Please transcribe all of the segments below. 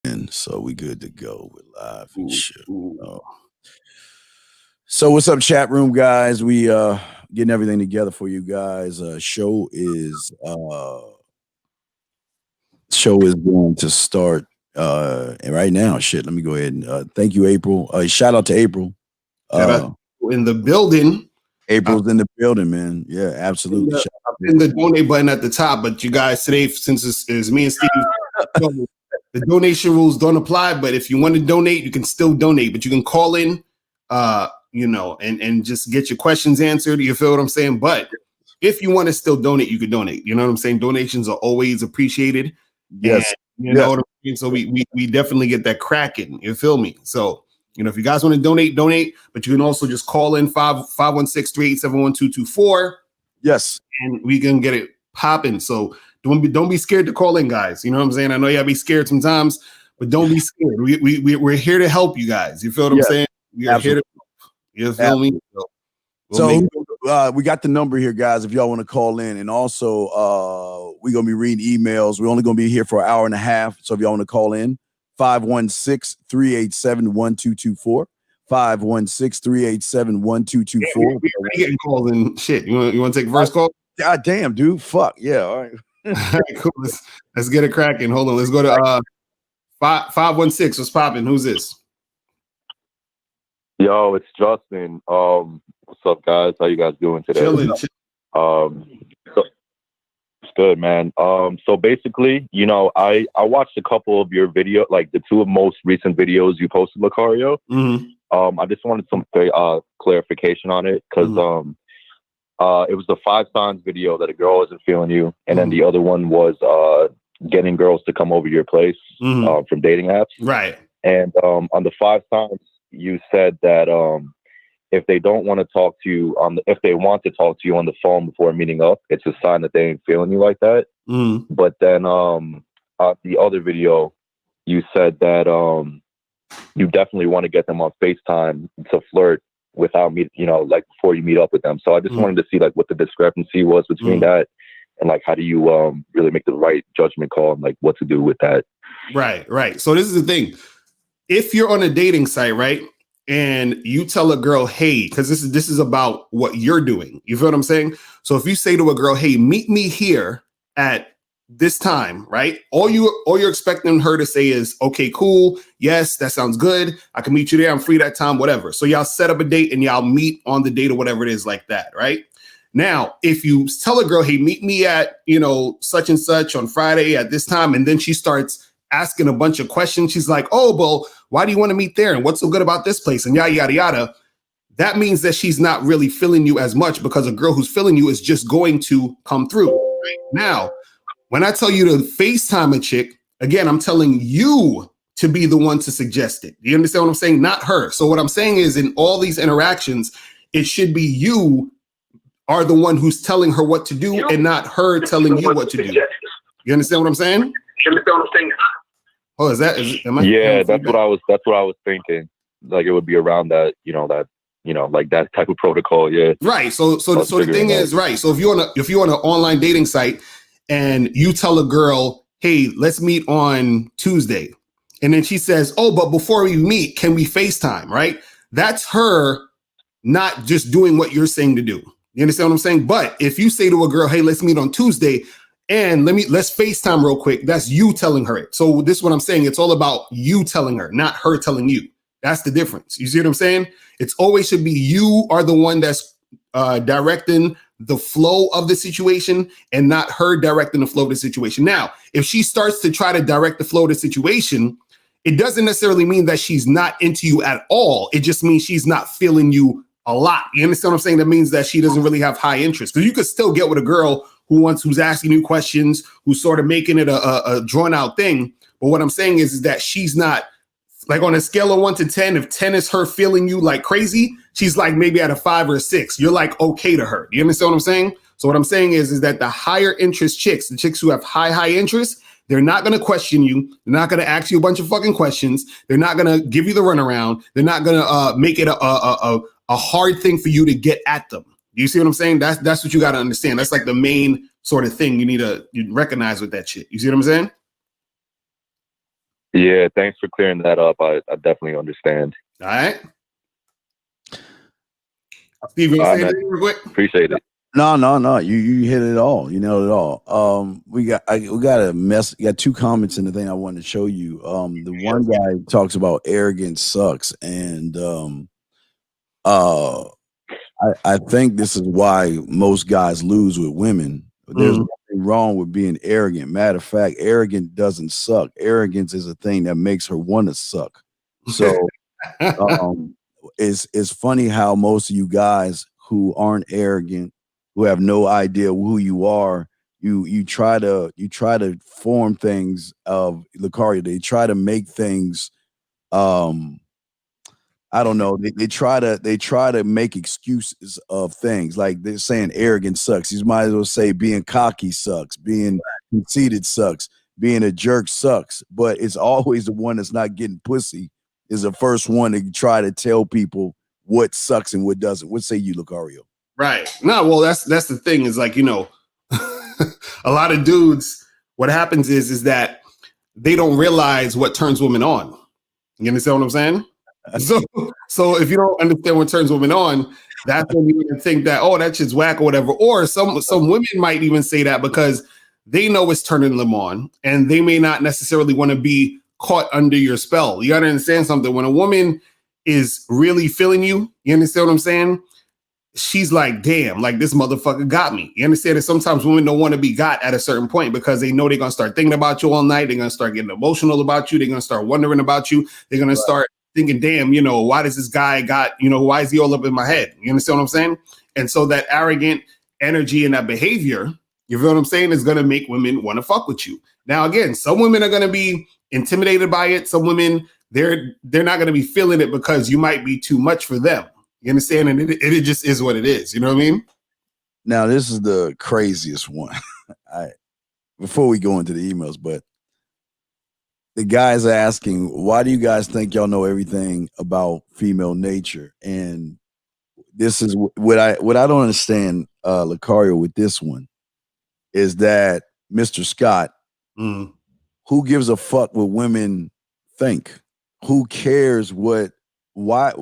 And so we good to go. We're live and shit. Ooh. So what's up, chat room guys? We getting everything together for you guys. Show is going to start right now. Shit, let me go ahead and thank you, April. Shout out to April. Shout out in the building. April's in the building, man. Yeah, absolutely. In the donate button at the top, but you guys today, since it's me and Steve, the donation rules don't apply. But if you want to donate, you can still donate, but you can call in, and just get your questions answered. You feel what I'm saying? But if you want to still donate, you can donate. You know what I'm saying? Donations are always appreciated. Yes. And, you know what I'm saying? So we definitely get that cracking. You feel me? So, if you guys want to donate, but you can also just call in 516-387-1224. Yes. And we can get it popping. So don't be scared to call in, guys. You know what I'm saying? I know y'all be scared sometimes, but don't be scared. We're here to help you guys. You feel what I'm saying? We're here to help. You feel me? So we got the number here, guys, if y'all want to call in. And also, we're going to be reading emails. We're only going to be here for an hour and a half. So if y'all want to call in, 516-387-1224. 516-387-1224. We're getting calls and shit. You want to take the first call? God damn, dude. Fuck. Yeah. All right. All right, cool. Let's get it cracking. Hold on. Let's go to 516. What's popping? Who's this? Yo, it's Justin. What's up, guys? How you guys doing today? Chilling. It's good, man. So basically, I watched a couple of your video, like the two most recent videos you posted, Locario. Mm-hmm. I just wanted some clarification on it because it was the 5 signs video that a girl wasn't feeling you, and then the other one was getting girls to come over to your place from dating apps. Right. And on the 5 signs, you said that if they don't want to talk to you if they want to talk to you on the phone before meeting up, it's a sign that they ain't feeling you like that. But then the other video, you said that you definitely want to get them on FaceTime to flirt without like before you meet up with them. So I just wanted to see like what the discrepancy was between that and like how do you really make the right judgment call and like what to do with that. Right. So this is the thing. If you're on a dating site, right, and you tell a girl, hey, because this is about what you're doing. You feel what I'm saying? So if you say to a girl, hey, meet me here at this time, right? All you're expecting her to say is, okay, cool. Yes, that sounds good. I can meet you there. I'm free that time, whatever. So y'all set up a date and y'all meet on the date or whatever it is like that, right? Now, if you tell a girl, hey, meet me at, such and such on Friday at this time, and then she starts asking a bunch of questions. She's like, oh, well, why do you want to meet there? And what's so good about this place? And yada, yada, yada. That means that she's not really feeling you as much because a girl who's feeling you is just going to come through. Right? Now, when I tell you to FaceTime a chick, again, I'm telling you to be the one to suggest it. You understand what I'm saying? Not her. So what I'm saying is in all these interactions, it should be you are the one who's telling her what to do and not her telling you what to do. You understand what I'm saying? Oh, am I? Yeah, that's what I was thinking. Like it would be around that, like that type of protocol. Yeah. Right. So the thing is, right. So if you're on an online dating site and you tell a girl, hey, let's meet on Tuesday. And then she says, oh, but before we meet, can we FaceTime? Right. That's her not just doing what you're saying to do. You understand what I'm saying? But if you say to a girl, hey, let's meet on Tuesday, and let's FaceTime real quick. That's you telling her it. So this is what I'm saying. It's all about you telling her, not her telling you. That's the difference. You see what I'm saying? It's always should be you are the one that's directing the flow of the situation and not her directing the flow of the situation. Now, if she starts to try to direct the flow of the situation, it doesn't necessarily mean that she's not into you at all. It just means she's not feeling you a lot. You understand what I'm saying? That means that she doesn't really have high interest. Because you could still get with a girl who's asking you questions, who's sort of making it a drawn out thing. But what I'm saying is that she's not like on a scale of 1 to 10, if 10 is her feeling you like crazy, she's like maybe at a 5 or a 6. You're like okay to her. You understand what I'm saying? So what I'm saying is that the higher interest chicks, the chicks who have high interest, they're not going to question you. They're not going to ask you a bunch of fucking questions. They're not going to give you the runaround. They're not going to make it a hard thing for you to get at them. You see what I'm saying? That's what you got to understand. That's like the main sort of thing you need to recognize with that shit. You see what I'm saying? Yeah, thanks for clearing that up. I definitely understand. All right. Steve, you want to say anything real quick? Appreciate it. No. You hit it all. You nailed it all. We got two comments in the thing I wanted to show you. The one guy talks about arrogance sucks, and I think this is why most guys lose with women. There's nothing wrong with being arrogant. Matter of fact, arrogant doesn't suck. Arrogance is a thing that makes her want to suck. So it's funny how most of you guys who aren't arrogant, who have no idea who you are, you try to form things of Locario. They try to make things I don't know. They try to make excuses of things, like they're saying arrogance sucks. You might as well say being cocky sucks, being conceited sucks, being a jerk sucks. But it's always the one that's not getting pussy is the first one to try to tell people what sucks and what doesn't. What say you, Locario? Right. No, well, that's the thing is like, a lot of dudes, what happens is that they don't realize what turns women on. You understand what I'm saying? So if you don't understand what turns women on, that's when you think that, oh, that shit's whack or whatever. Or some women might even say that because they know it's turning them on and they may not necessarily want to be caught under your spell. You got to understand something. When a woman is really feeling you, you understand what I'm saying? She's like, damn, like this motherfucker got me. You understand that sometimes women don't want to be got at a certain point because they know they're going to start thinking about you all night. They're going to start getting emotional about you. They're going to start wondering about you. They're going to start thinking, damn, why does this guy why is he all up in my head? You understand what I'm saying? And so that arrogant energy and that behavior, you feel what I'm saying, is going to make women want to fuck with you. Now, again, some women are going to be intimidated by it. Some women, they're not going to be feeling it because you might be too much for them. You understand? And it just is what it is. You know what I mean? Now, this is the craziest one. Before we go into the emails, but the guys are asking, why do you guys think y'all know everything about female nature? And this is what I don't understand, Locario, with this one, is that Mr. Scott, who gives a fuck what women think? Who cares I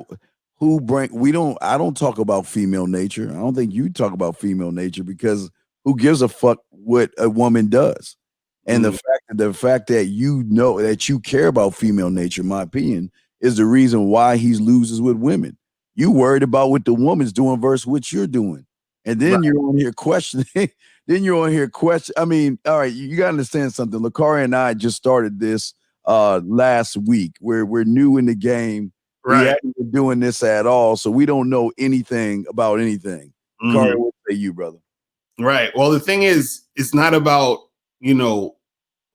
don't talk about female nature. I don't think you talk about female nature because who gives a fuck what a woman does? And the fact that you know that you care about female nature, in my opinion, is the reason why he loses with women. You worried about what the woman's doing versus what you're doing. And then you're on here questioning. I mean, all right, you gotta understand something. Locario and I just started this last week. We're new in the game. We haven't been doing this at all, so we don't know anything about anything. Locario, what say you, brother? Right. Well, the thing is, it's not about,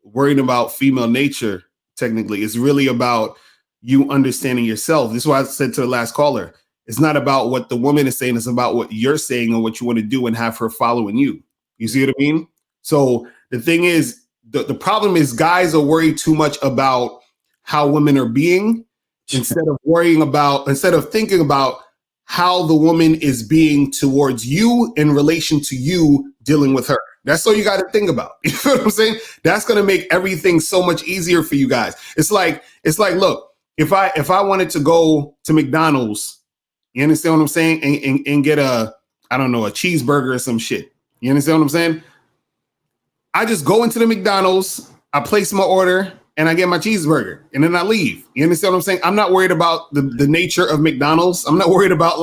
worrying about female nature, technically. It's really about you understanding yourself. This is why I said to the last caller, it's not about what the woman is saying. It's about what you're saying and what you want to do and have her following you. You see what I mean? So the thing is, the problem is guys are worried too much about how women are being instead of thinking about how the woman is being towards you in relation to you dealing with her. That's all you got to think about. You know what I'm saying? That's going to make everything so much easier for you guys. It's like, look, if I wanted to go to McDonald's, you understand what I'm saying? And get a cheeseburger or some shit. You understand what I'm saying? I just go into the McDonald's, I place my order, and I get my cheeseburger, and then I leave. You understand what I'm saying? I'm not worried about the nature of McDonald's. I'm not worried about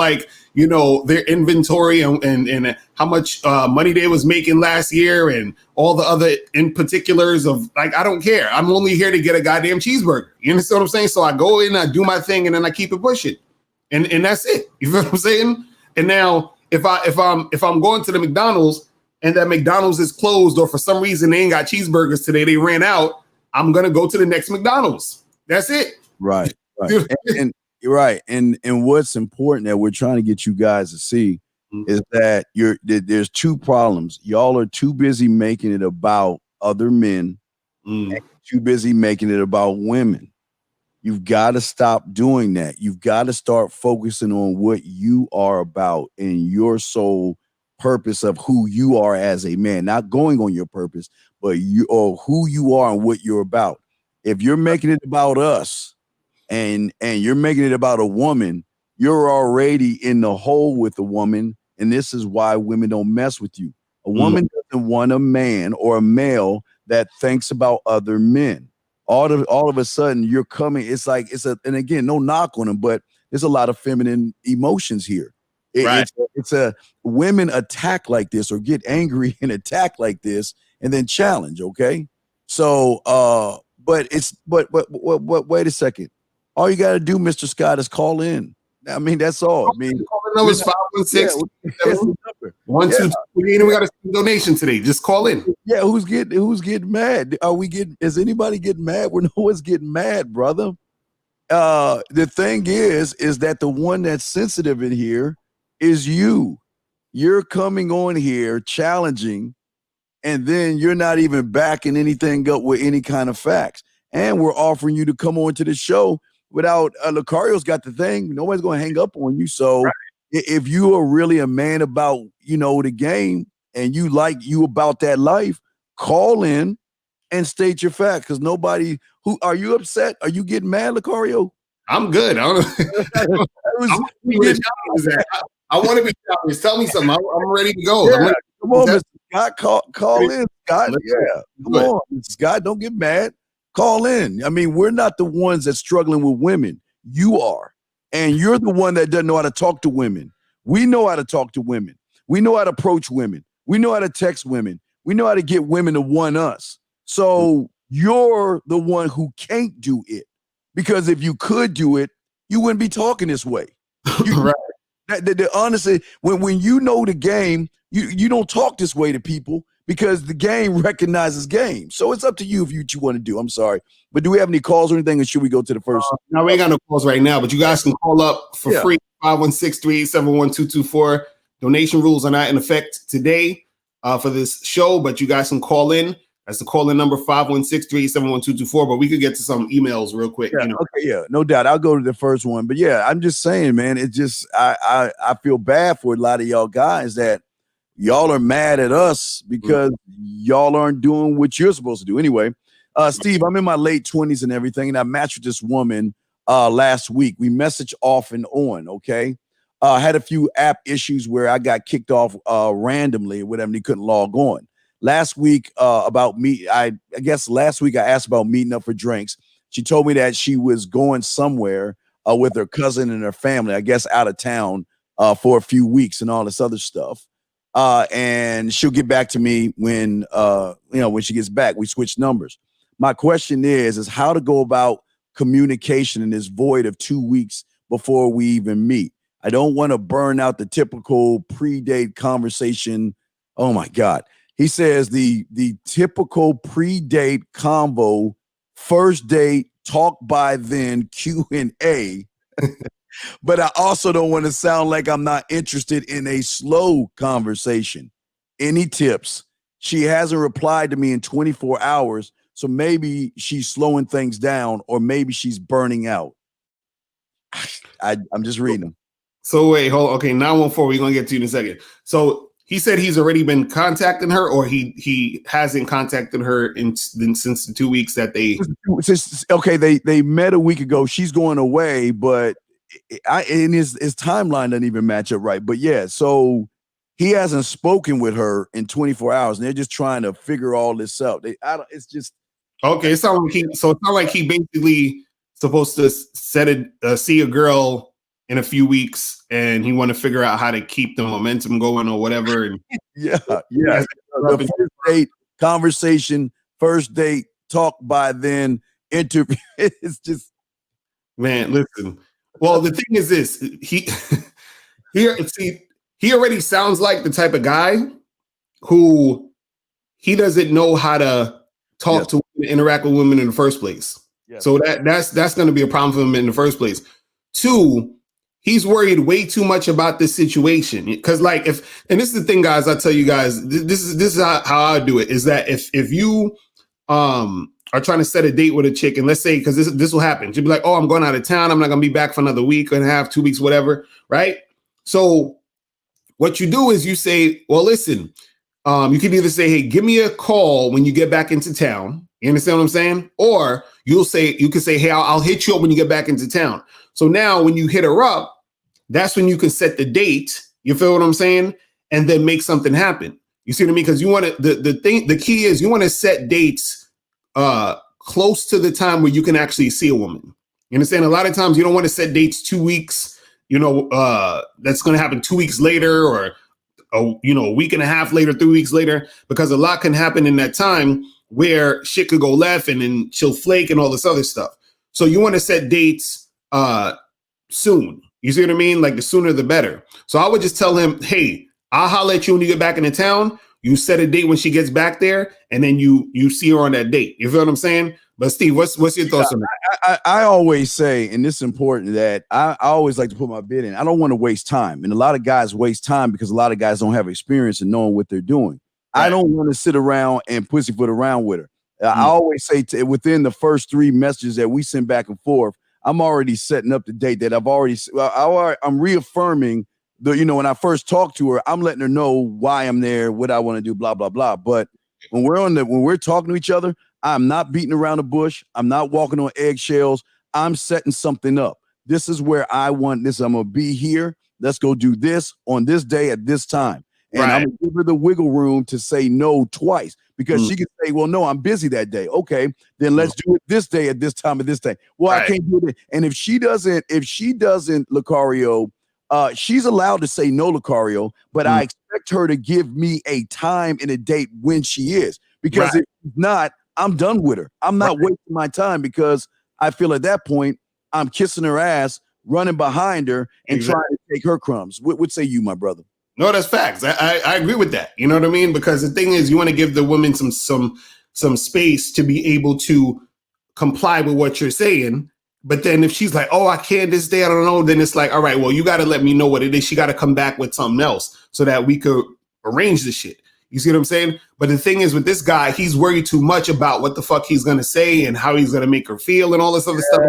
their inventory and how much money they was making last year and all the other in particulars of I don't care. I'm only here to get a goddamn cheeseburger. You understand what I'm saying? So I go in, I do my thing, and then I keep it pushing, and that's it. You feel what I'm saying? And now if I'm going to the McDonald's and that McDonald's is closed or for some reason they ain't got cheeseburgers today, they ran out, I'm gonna go to the next McDonald's. That's it. Right. and right. And what's important that we're trying to get you guys to see is that there's two problems. Y'all are too busy making it about other men and too busy making it about women. You've got to stop doing that. You've got to start focusing on what you are about and your sole purpose of who you are as a man, not going on your purpose, but who you are and what you're about. if you're making it about us and you're making it about a woman, you're already in the hole with a woman, and this is why women don't mess with you. A woman doesn't want a man or a male that thinks about other men. All of a sudden, you're coming. It's like and again, no knock on them, but there's a lot of feminine emotions here. It's a women attack like this or get angry and attack like this and then challenge. Okay, so but wait a second. All you got to do, Mr. Scott, is call in. I mean, that's all. I mean, number is 516-122. We got a donation today. Just call in. Yeah, who's getting mad? Is anybody getting mad? Well, no one's getting mad, brother. The thing is that the one that's sensitive in here is you. You're coming on here challenging, and then you're not even backing anything up with any kind of facts. And we're offering you to come on to the show without Locario's got the thing. Nobody's going to hang up on you. So if you are really a man about, the game and you about that life, call in and state your fact. Because are you upset? Are you getting mad, Locario? I'm good. I don't know. I want to be challenged. Tell me something. I'm ready to go. Yeah, come on, Mr. Scott. Call in, Scott. Yeah, come on, Mr. Scott. Don't get mad. Call in. I mean, we're not the ones that's struggling with women. You are. And you're the one that doesn't know how to talk to women. We know how to talk to women. We know how to approach women. We know how to text women. We know how to get women to want us. So you're the one who can't do it. Because if you could do it, you wouldn't be talking this way. Right. Honestly, when you know the game, you don't talk this way to people. Because the game recognizes game. So it's up to you if you want to do. I'm sorry. But do we have any calls or anything? Or should we go to the first? No, we ain't got no calls right now. But you guys can call up for free. 516-387-1224. Donation rules are not in effect today for this show. But you guys can call in. That's the call-in number, 516-387-1224. But we could get to some emails real quick. Yeah, okay, yeah, no doubt. I'll go to the first one. But yeah, I'm just saying, man, it just I feel bad for a lot of y'all guys that y'all are mad at us because y'all aren't doing what you're supposed to do. Anyway, Steve, I'm in my late 20s and everything, and I matched with this woman last week. We messaged off and on, okay? I had a few app issues where I got kicked off randomly or whatever, and he couldn't log on. Last week, I guess last week I asked about meeting up for drinks. She told me that she was going somewhere with her cousin and her family, I guess out of town for a few weeks and all this other stuff. And she'll get back to me when she gets back. We switch numbers. My question is how to go about communication in this void of 2 weeks before we even meet. I don't want to burn out the typical pre-date conversation. Oh my God. He says the typical pre-date convo, first date, talk by then, Q&A. But I also don't want to sound like I'm not interested in a slow conversation. Any tips? She hasn't replied to me in 24 hours, so maybe she's slowing things down or maybe she's burning out. I'm just reading them. So wait, hold on. Okay, 914, we're going to get to you in a second. So he said he's already been contacting her, or he hasn't contacted her since the 2 weeks that they... Okay, they met a week ago. She's going away, but his timeline doesn't even match up right. But yeah, so he hasn't spoken with her in 24 hours, and they're just trying to figure all this out. It's just okay. It's not like he basically supposed to see a girl in a few weeks, and he want to figure out how to keep the momentum going or whatever. And yeah. The first date conversation, first date talk by then, interview. It's just, man, listen. Well, the thing is this, he already sounds like the type of guy who he doesn't know how to talk to women, interact with women in the first place. Yes. So that's going to be a problem for him in the first place. 2, he's worried way too much about this situation. Because and this is the thing, guys, I tell you guys, this is how I do it, is that if you are trying to set a date with a chick, and let's say, because this will happen, she'll be like, oh, I'm going out of town, I'm not going to be back for another week and a half, 2 weeks, whatever, right? So what you do is you say, well, listen, you can either say, hey, give me a call when you get back into town. You understand what I'm saying? Or you can say, hey, I'll hit you up when you get back into town. So now when you hit her up, that's when you can set the date. You feel what I'm saying? And then make something happen. You see what I mean? Because you want to, the key is you want to set dates close to the time where you can actually see a woman. You understand? A lot of times you don't want to set dates 2 weeks, that's going to happen 2 weeks later, or a week and a half later, 3 weeks later, because a lot can happen in that time where shit could go left and then she'll flake and all this other stuff. So you want to set dates soon. You see what I mean? Like the sooner the better. So I would just tell him, hey, I'll holler at you when you get back into town. You set a date when she gets back there, and then you see her on that date. You feel what I'm saying? But Steve, what's your thoughts on that? I always say, and this is important, that I always like to put my bid in. I don't want to waste time. And a lot of guys waste time because a lot of guys don't have experience in knowing what they're doing. Right. I don't want to sit around and pussyfoot around with her. I always say within the first 3 messages that we send back and forth, I'm already setting up the date that I'm reaffirming when I first talk to her, I'm letting her know why I'm there, what I want to do, blah, blah, blah. But when we're talking to each other, I'm not beating around the bush. I'm not walking on eggshells. I'm setting something up. This is where I want this. I'm going to be here. Let's go do this on this day at this time. And I'm going to give her the wiggle room to say no twice, because she can say, well, no, I'm busy that day. Okay, then let's do it this day at this time of this day. Well, I can't do it. And if she doesn't, Locario, she's allowed to say no, Locario, but I expect her to give me a time and a date when she is, because if not, I'm done with her. I'm not wasting my time, because I feel at that point I'm kissing her ass, running behind her, and trying to take her crumbs. What say you, my brother? No, that's facts. I agree with that. You know what I mean? Because the thing is, you want to give the women some space to be able to comply with what you're saying. But then if she's like, oh, I can't this day, I don't know, then it's like, all right, well, you got to let me know what it is. She got to come back with something else so that we could arrange the shit. You see what I'm saying? But the thing is, with this guy, he's worried too much about what the fuck he's going to say and how he's going to make her feel and all this other stuff.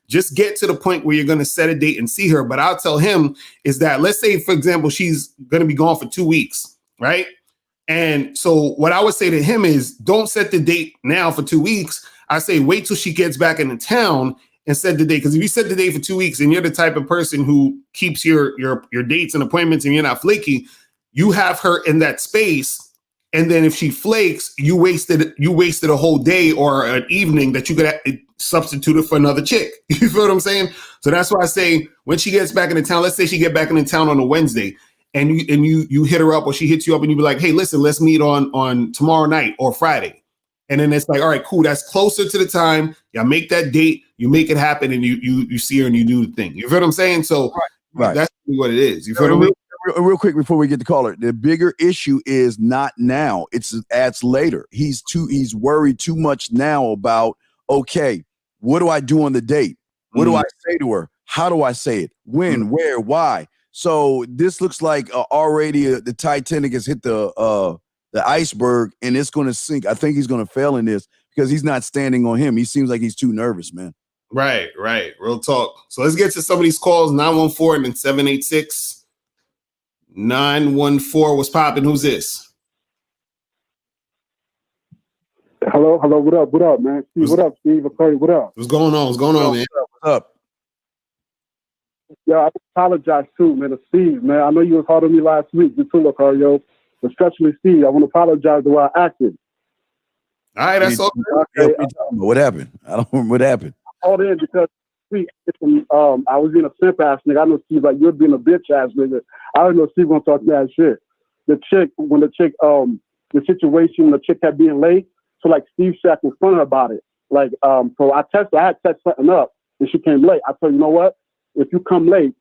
Just get to the point where you're going to set a date and see her. But I'll tell him is that, let's say, for example, she's going to be gone for 2 weeks, right? And so what I would say to him is, don't set the date now for 2 weeks. I say, wait till she gets back into town and set the date. Because if you set the date for 2 weeks and you're the type of person who keeps your dates and appointments and you're not flaky, you have her in that space. And then if she flakes, you wasted a whole day or an evening that you could substitute it for another chick. You feel what I'm saying? So that's why I say, when she gets back into town, let's say she get back into town on a Wednesday, and you hit her up, or she hits you up, and you be like, hey, listen, let's meet on tomorrow night or Friday. And then it's like, all right, cool. That's closer to the time. Y'all make that date, you make it happen, and you see her and you do the thing. You feel what I'm saying? So that's what it is. You feel what I mean? Real quick before we get to caller, the bigger issue is not now. It's later. He's worried too much now about, okay, what do I do on the date? What do I say to her? How do I say it? When, where, why? So this looks like already the Titanic has hit the iceberg, and it's going to sink. I think he's going to fail in this because he's not standing on him. He seems like he's too nervous, man. Right. Real talk. So let's get to some of these calls. 914 and then 786. 914, what's popping? Who's this? Hello, what up, man? Steve, what up, Steve? What up? What's going on, man? What's up? Yeah, I apologize too, man, to Steve, man. I know you was hard on me last week, you too, Locario. Especially Steve, I want to apologize the way I acted. All right, that's all. Okay. What happened? I don't remember what happened. I called in because I was being a simp ass nigga. I know Steve, like, you're being a bitch ass nigga. I don't know Steve gonna talk that shit. The situation, the chick kept being late. So like Steve said, I confronted her about it. Like, so I had set something up and she came late. I told her, you know what? If you come late,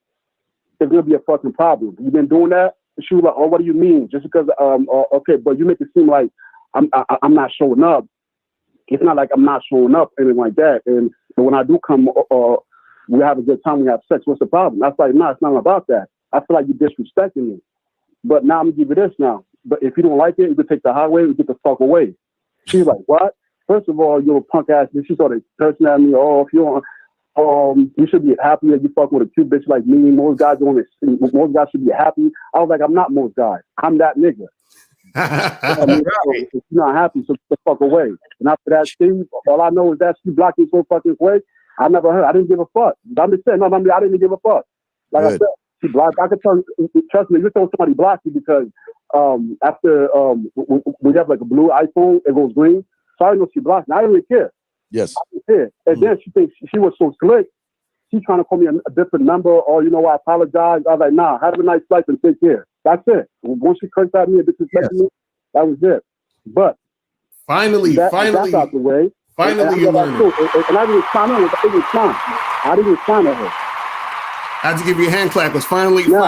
it's gonna be a fucking problem. You've been doing that? And she was like, oh, what do you mean? Just because, okay, but you make it seem like I'm not showing up. It's not like I'm not showing up, anything like that. And when I do come, we have a good time, we have sex. What's the problem? I was like, no, it's not about that. I feel like you're disrespecting me. But now I'm gonna give you this now. But if you don't like it, you can take the highway and get the fuck away. She's like, what? First of all, you're a punk ass bitch. She started cursing at me. Oh, if you don't, you should be happy that you fucking with a cute bitch like me. Most guys should be happy. I was like, I'm not most guys. I'm that nigga. I mean, so if she's not happy, so get the fuck away. And after that, Steve, all I know is that she blocked me so fucking quick. I never heard. I didn't give a fuck. I'm just saying, no, I mean, I didn't give a fuck. Like I said, she blocked. I could tell. Trust me, you told somebody blocked you because after we have like a blue iPhone, it goes green. So I know she blocked me. I didn't really care. Yes. I didn't care. And then she thinks she was so slick. She's trying to call me a different number, or you know, I apologize. I was like, nah, have a nice life and take care. That's it. Once she cursed at me and disrespected me, that was it. But finally, that's out the way. Finally, you learned it. And I didn't respond. I didn't respond to her. I had to give you a hand clap because finally you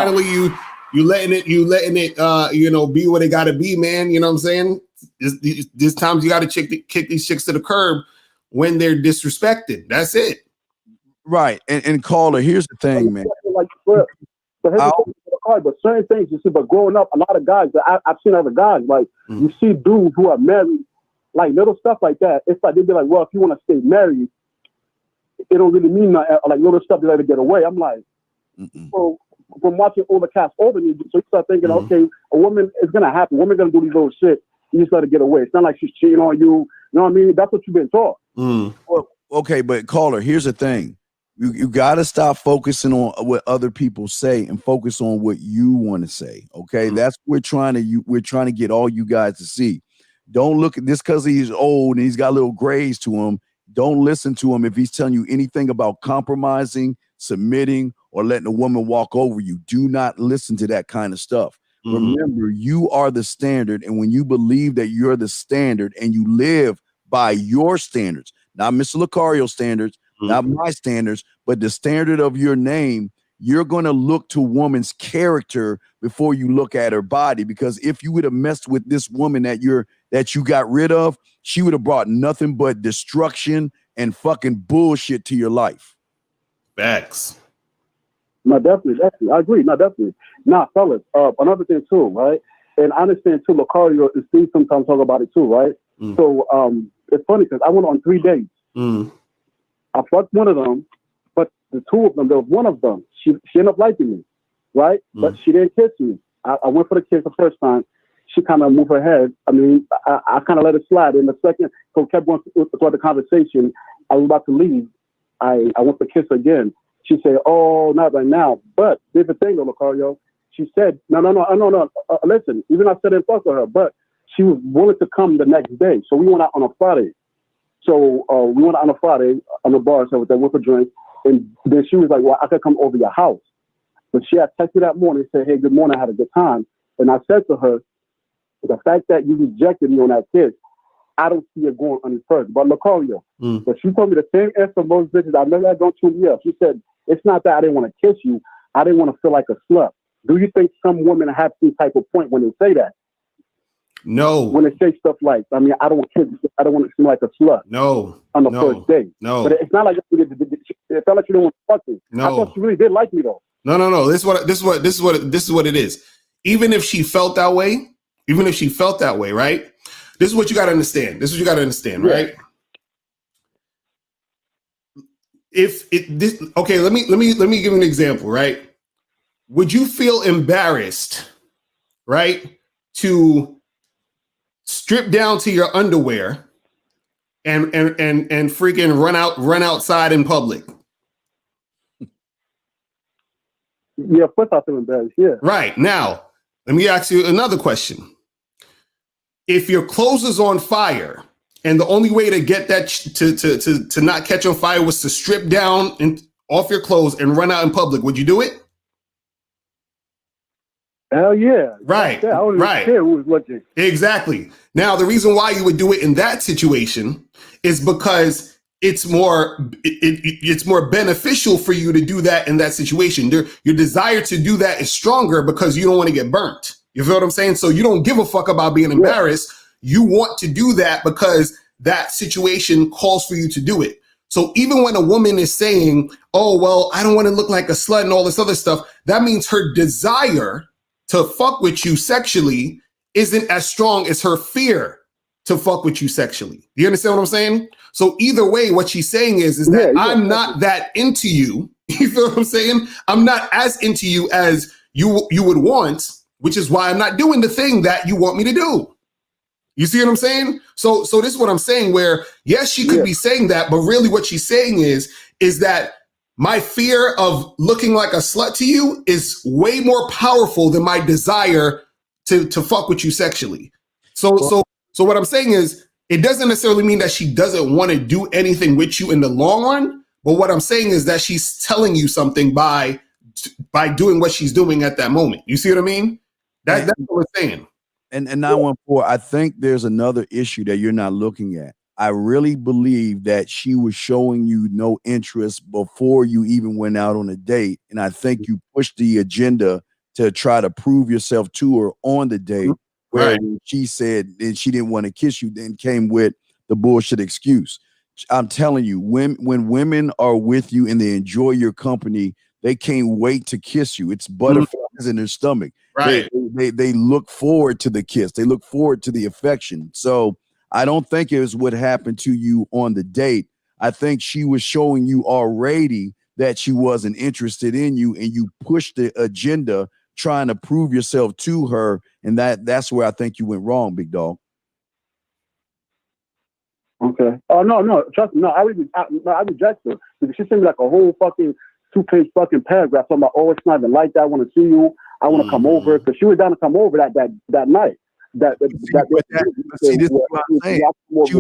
letting it be what it got to be, man. You know what I'm saying? This times you got to kick these chicks to the curb when they're disrespected. That's it. Right. And caller, here's the thing, man. Like, but certain things you see, but growing up, a lot of guys that I've seen other guys, like you see dudes who are married, like little stuff like that. It's like they'd be like, well, if you want to stay married, it don't really mean nothing. Like little stuff they let it get away. I'm like, so from watching Overcast Albany, so you start thinking, okay, a woman, it's gonna happen. Woman's gonna do these little shit. You just let it get away. It's not like she's cheating on you. You know what I mean? That's what you've been taught. Well, okay, but caller, here's the thing. You got to stop focusing on what other people say and focus on what you want to say. Okay, that's what we're trying to get all you guys to see. Don't look at this because he's old and he's got little grays to him. Don't listen to him if he's telling you anything about compromising, submitting, or letting a woman walk over you. Do not listen to that kind of stuff. Remember, you are the standard, and when you believe that you're the standard and you live by your standards, not Mr. Locario standards, not my standards, but the standard of your name, you're going to look to woman's character before you look at her body. Because if you would have messed with this woman that you got rid of, she would have brought nothing but destruction and fucking bullshit to your life. Facts. No, definitely. I agree. No, definitely. Nah, fellas, another thing too, right? And I understand too, Locario and Steve sometimes talk about it too, right? So it's funny because I went on 3 dates. I fucked one of them, but the two of them, there was one of them, she ended up liking me, right? But she didn't kiss me. I went for the kiss the first time. She kind of moved her head. I mean, I kind of let it slide. In the second, so kept going throughout the conversation. I was about to leave. I went to kiss her again. She said, "Oh, not right now." But here's the thing, though, Locario. She said, "No. Listen, even I said I didn't fuck with her, but she was willing to come the next day. So we went out on a Friday. So we went out on a Friday on the bar, so they went for drinks, and then she was like, "Well, I could come over your house." But she had texted me that morning and said, "Hey, good morning, I had a good time." And I said to her, "The fact that you rejected me on that kiss, I don't see it going on first." But Locario, but she told me the same answer from most bitches. I never had gone to me up. She said, "It's not that I didn't want to kiss you. I didn't want to feel like a slut." Do you think some women have some type of point when they say that? No. When they say stuff like, I mean, I don't want to seem like a slut. No. On the first date. No. But it's not like it felt like you didn't want to fuck me. No. I thought she really did like me though. No. This is what it is. Even if she felt that way, right? This is what you got to understand. Right? Let me give you an example, right? Would you feel embarrassed, right, to strip down to your underwear and freaking run outside in public? Yeah, of course I feel embarrassed. Yeah. Right. Now, let me ask you another question. If your clothes is on fire and the only way to get that to not catch on fire was to strip down and off your clothes and run out in public, would you do it? Hell yeah. Right. Yeah, I don't even care who was looking. Exactly. Now, the reason why you would do it in that situation is because it's more beneficial for you to do that in that situation. Your desire to do that is stronger because you don't want to get burnt. You feel what I'm saying? So you don't give a fuck about being embarrassed. You want to do that because that situation calls for you to do it. So even when a woman is saying, "Oh, well, I don't want to look like a slut" and all this other stuff, that means her desire to fuck with you sexually isn't as strong as her fear to fuck with you sexually. You understand what I'm saying? So either way, what she's saying is that I'm not that into you. You feel what I'm saying? I'm not as into you as you would want, which is why I'm not doing the thing that you want me to do. You see what I'm saying? So this is what I'm saying, where yes, she could be saying that, but really what she's saying is that my fear of looking like a slut to you is way more powerful than my desire to fuck with you sexually. So what I'm saying is, it doesn't necessarily mean that she doesn't want to do anything with you in the long run. But what I'm saying is that she's telling you something by doing what she's doing at that moment. You see what I mean? That's what we're saying. And 914, I think there's another issue that you're not looking at. I really believe that she was showing you no interest before you even went out on a date. And I think you pushed the agenda to try to prove yourself to her on the date, where she said that she didn't want to kiss you, then came with the bullshit excuse. I'm telling you, when women are with you and they enjoy your company, they can't wait to kiss you. It's butterflies in their stomach. Right. They look forward to the kiss. They look forward to the affection. So I don't think it was what happened to you on the date. I think she was showing you already that she wasn't interested in you, and you pushed the agenda trying to prove yourself to her. And that's where I think you went wrong, big dog. Okay. Oh, no, trust me. No, I reject her, because she sent me like a whole fucking 2-page fucking paragraph talking about, oh, it's not even like that. I want to see you. I want to come over, because she was down to come over that night. See, this is what I'm saying. She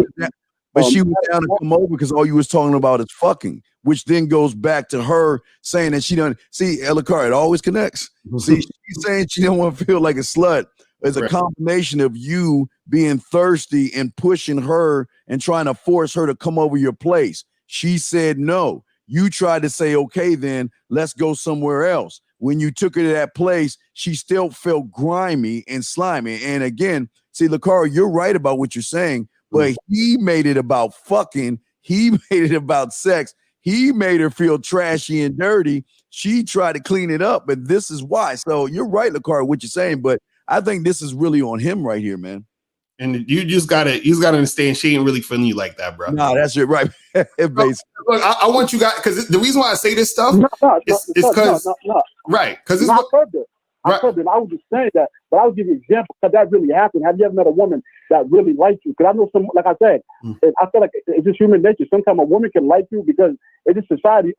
was down to come over because all you was talking about is fucking, which then goes back to her saying that she don't see 𝐓𝐿, it always connects. See, she's saying she don't want to feel like a slut. It's a combination of you being thirsty and pushing her and trying to force her to come over your place. She said no. You tried to say, okay, then let's go somewhere else. When you took her to that place, she still felt grimy and slimy. And again, see, Locario, you're right about what you're saying, but he made it about fucking. He made it about sex. He made her feel trashy and dirty. She tried to clean it up, but this is why. So you're right, Locario, what you're saying, but I think this is really on him right here, man. And you gotta understand, she ain't really feeling you like that, bro. Nah, that's it, right? Look, I want you guys, because the reason why I say this stuff is because right, because it's I was just saying that, but I would give you an example, because that really happened. Have you ever met a woman that really liked you? Because I know some, like I said, I feel like it's just human nature. Sometimes a woman can like you because it's a society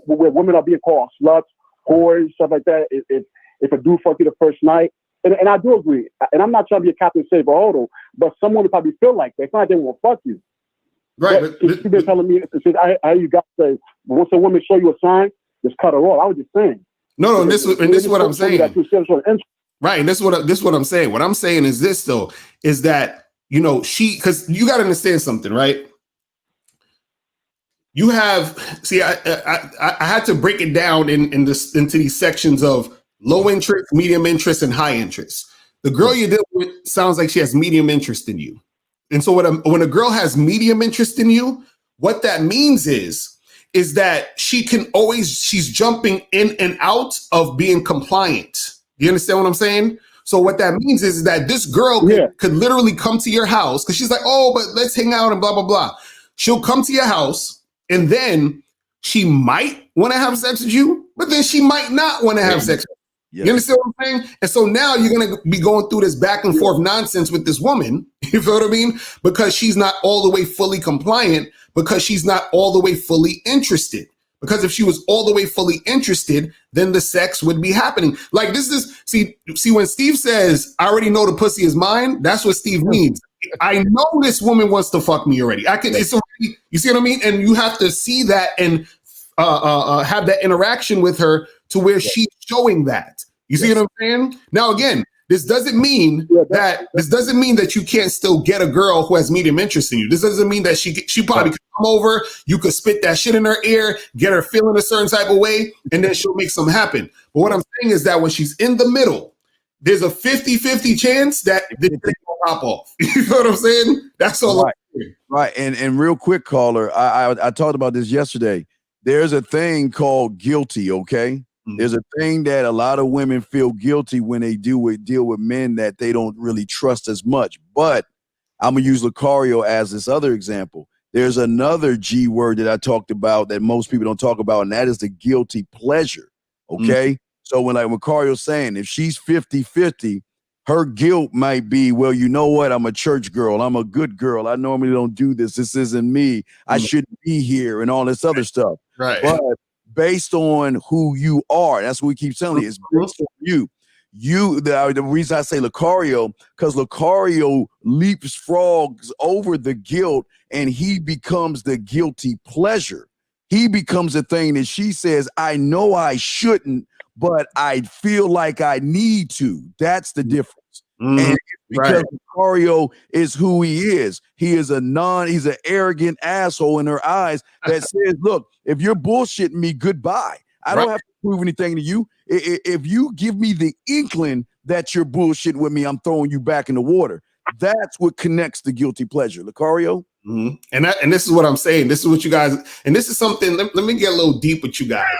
where women are being called sluts, whores, stuff like that. If a dude fuck you the first night. And I do agree. And I'm not trying to be a Captain Save a Hodel, but someone would probably feel like that. It's not like they won't fuck you. Right. She's been telling me, I you got to say, once a woman show you a sign, just cut her off. I was just saying. No, and this is what I'm saying. Right, and this is what I'm saying. What I'm saying is this, though, is that, because you got to understand something, right? You have, I had to break it down into these sections of low interest, medium interest, and high interest. The girl you deal with sounds like she has medium interest in you. And so when a girl has medium interest in you, what that means is that she's jumping in and out of being compliant. You understand what I'm saying? So what that means is that this girl could literally come to your house, because she's like, oh, but let's hang out and blah, blah, blah. She'll come to your house, and then she might want to have sex with you, but then she might not want to have sex with you. Yes. You understand what I'm saying? And so now you're going to be going through this back and forth nonsense with this woman, you feel what I mean? Because she's not all the way fully compliant, because she's not all the way fully interested. Because if she was all the way fully interested, then the sex would be happening. Like this is, see when Steve says, I already know the pussy is mine, that's what Steve means. I know this woman wants to fuck me already. It's already, you see what I mean? And you have to see that and have that interaction with her to where she's showing that. You see what I'm saying? Now, again, this doesn't mean that you can't still get a girl who has medium interest in you. This doesn't mean that she probably could come over, you could spit that shit in her ear, get her feeling a certain type of way, and then she'll make something happen. But what I'm saying is that when she's in the middle, there's a 50-50 chance that this thing will pop off. You know what I'm saying? That's all I'm saying. Right. And real quick, caller, I talked about this yesterday. There's a thing called guilty, okay? There's a thing that a lot of women feel guilty when they deal with men that they don't really trust as much. But I'm going to use Locario as this other example. There's another G word that I talked about that most people don't talk about, and that is the guilty pleasure, okay? So when like Macario's saying, if she's 50-50, her guilt might be, well, you know what? I'm a church girl. I'm a good girl. I normally don't do this. This isn't me. I shouldn't be here and all this other stuff. Right. But based on who you are, that's what we keep telling you. It's based on you. The reason I say Locario, because Locario leapfrogs over the guilt and he becomes the guilty pleasure. He becomes a thing that she says, I know I shouldn't, but I feel like I need to. That's the difference. And because Locario is who he is. He is he's an arrogant asshole in her eyes that says, look, if you're bullshitting me, goodbye. I don't have to prove anything to you. If you give me the inkling that you're bullshitting with me, I'm throwing you back in the water. That's what connects the guilty pleasure. Locario? And this is what I'm saying. This is what you guys, and this is something, let me get a little deep with you guys.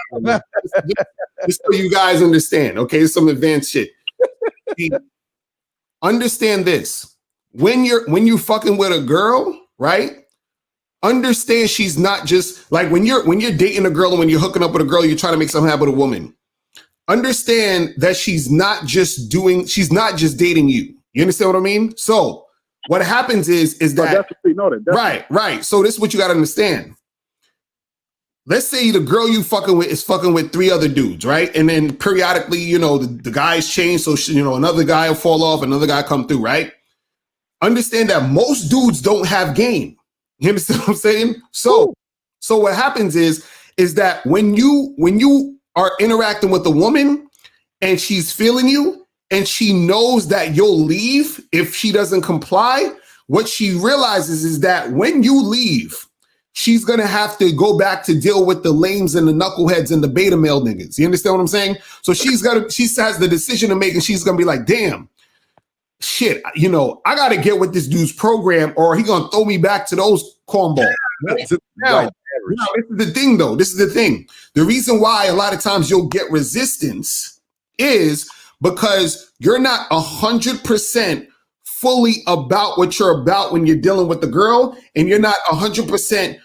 Just so you guys understand, okay? Some advanced shit. Understand this. When you fucking with a girl, right? Understand she's not just like when you're dating a girl and when you're hooking up with a girl, you're trying to make something happen with a woman. Understand that she's not just dating you. You understand what I mean? So what happens is that right. So this is what you got to understand. Let's say the girl you fucking with is fucking with 3 other dudes, right? And then periodically, you know, the guys change. So, another guy will fall off, another guy come through, right? Understand that most dudes don't have game. You understand what I'm saying? So what happens is that when you are interacting with a woman and she's feeling you and she knows that you'll leave if she doesn't comply, what she realizes is that when you leave, she's going to have to go back to deal with the lames and the knuckleheads and the beta male niggas. You understand what I'm saying? So she has the decision to make and she's going to be like, damn, shit, I got to get with this dude's program or he going to throw me back to those cornballs. Now, this is the thing though. This is the thing. The reason why a lot of times you'll get resistance is because you're not 100% fully about what you're about when you're dealing with the girl, and you're not 100%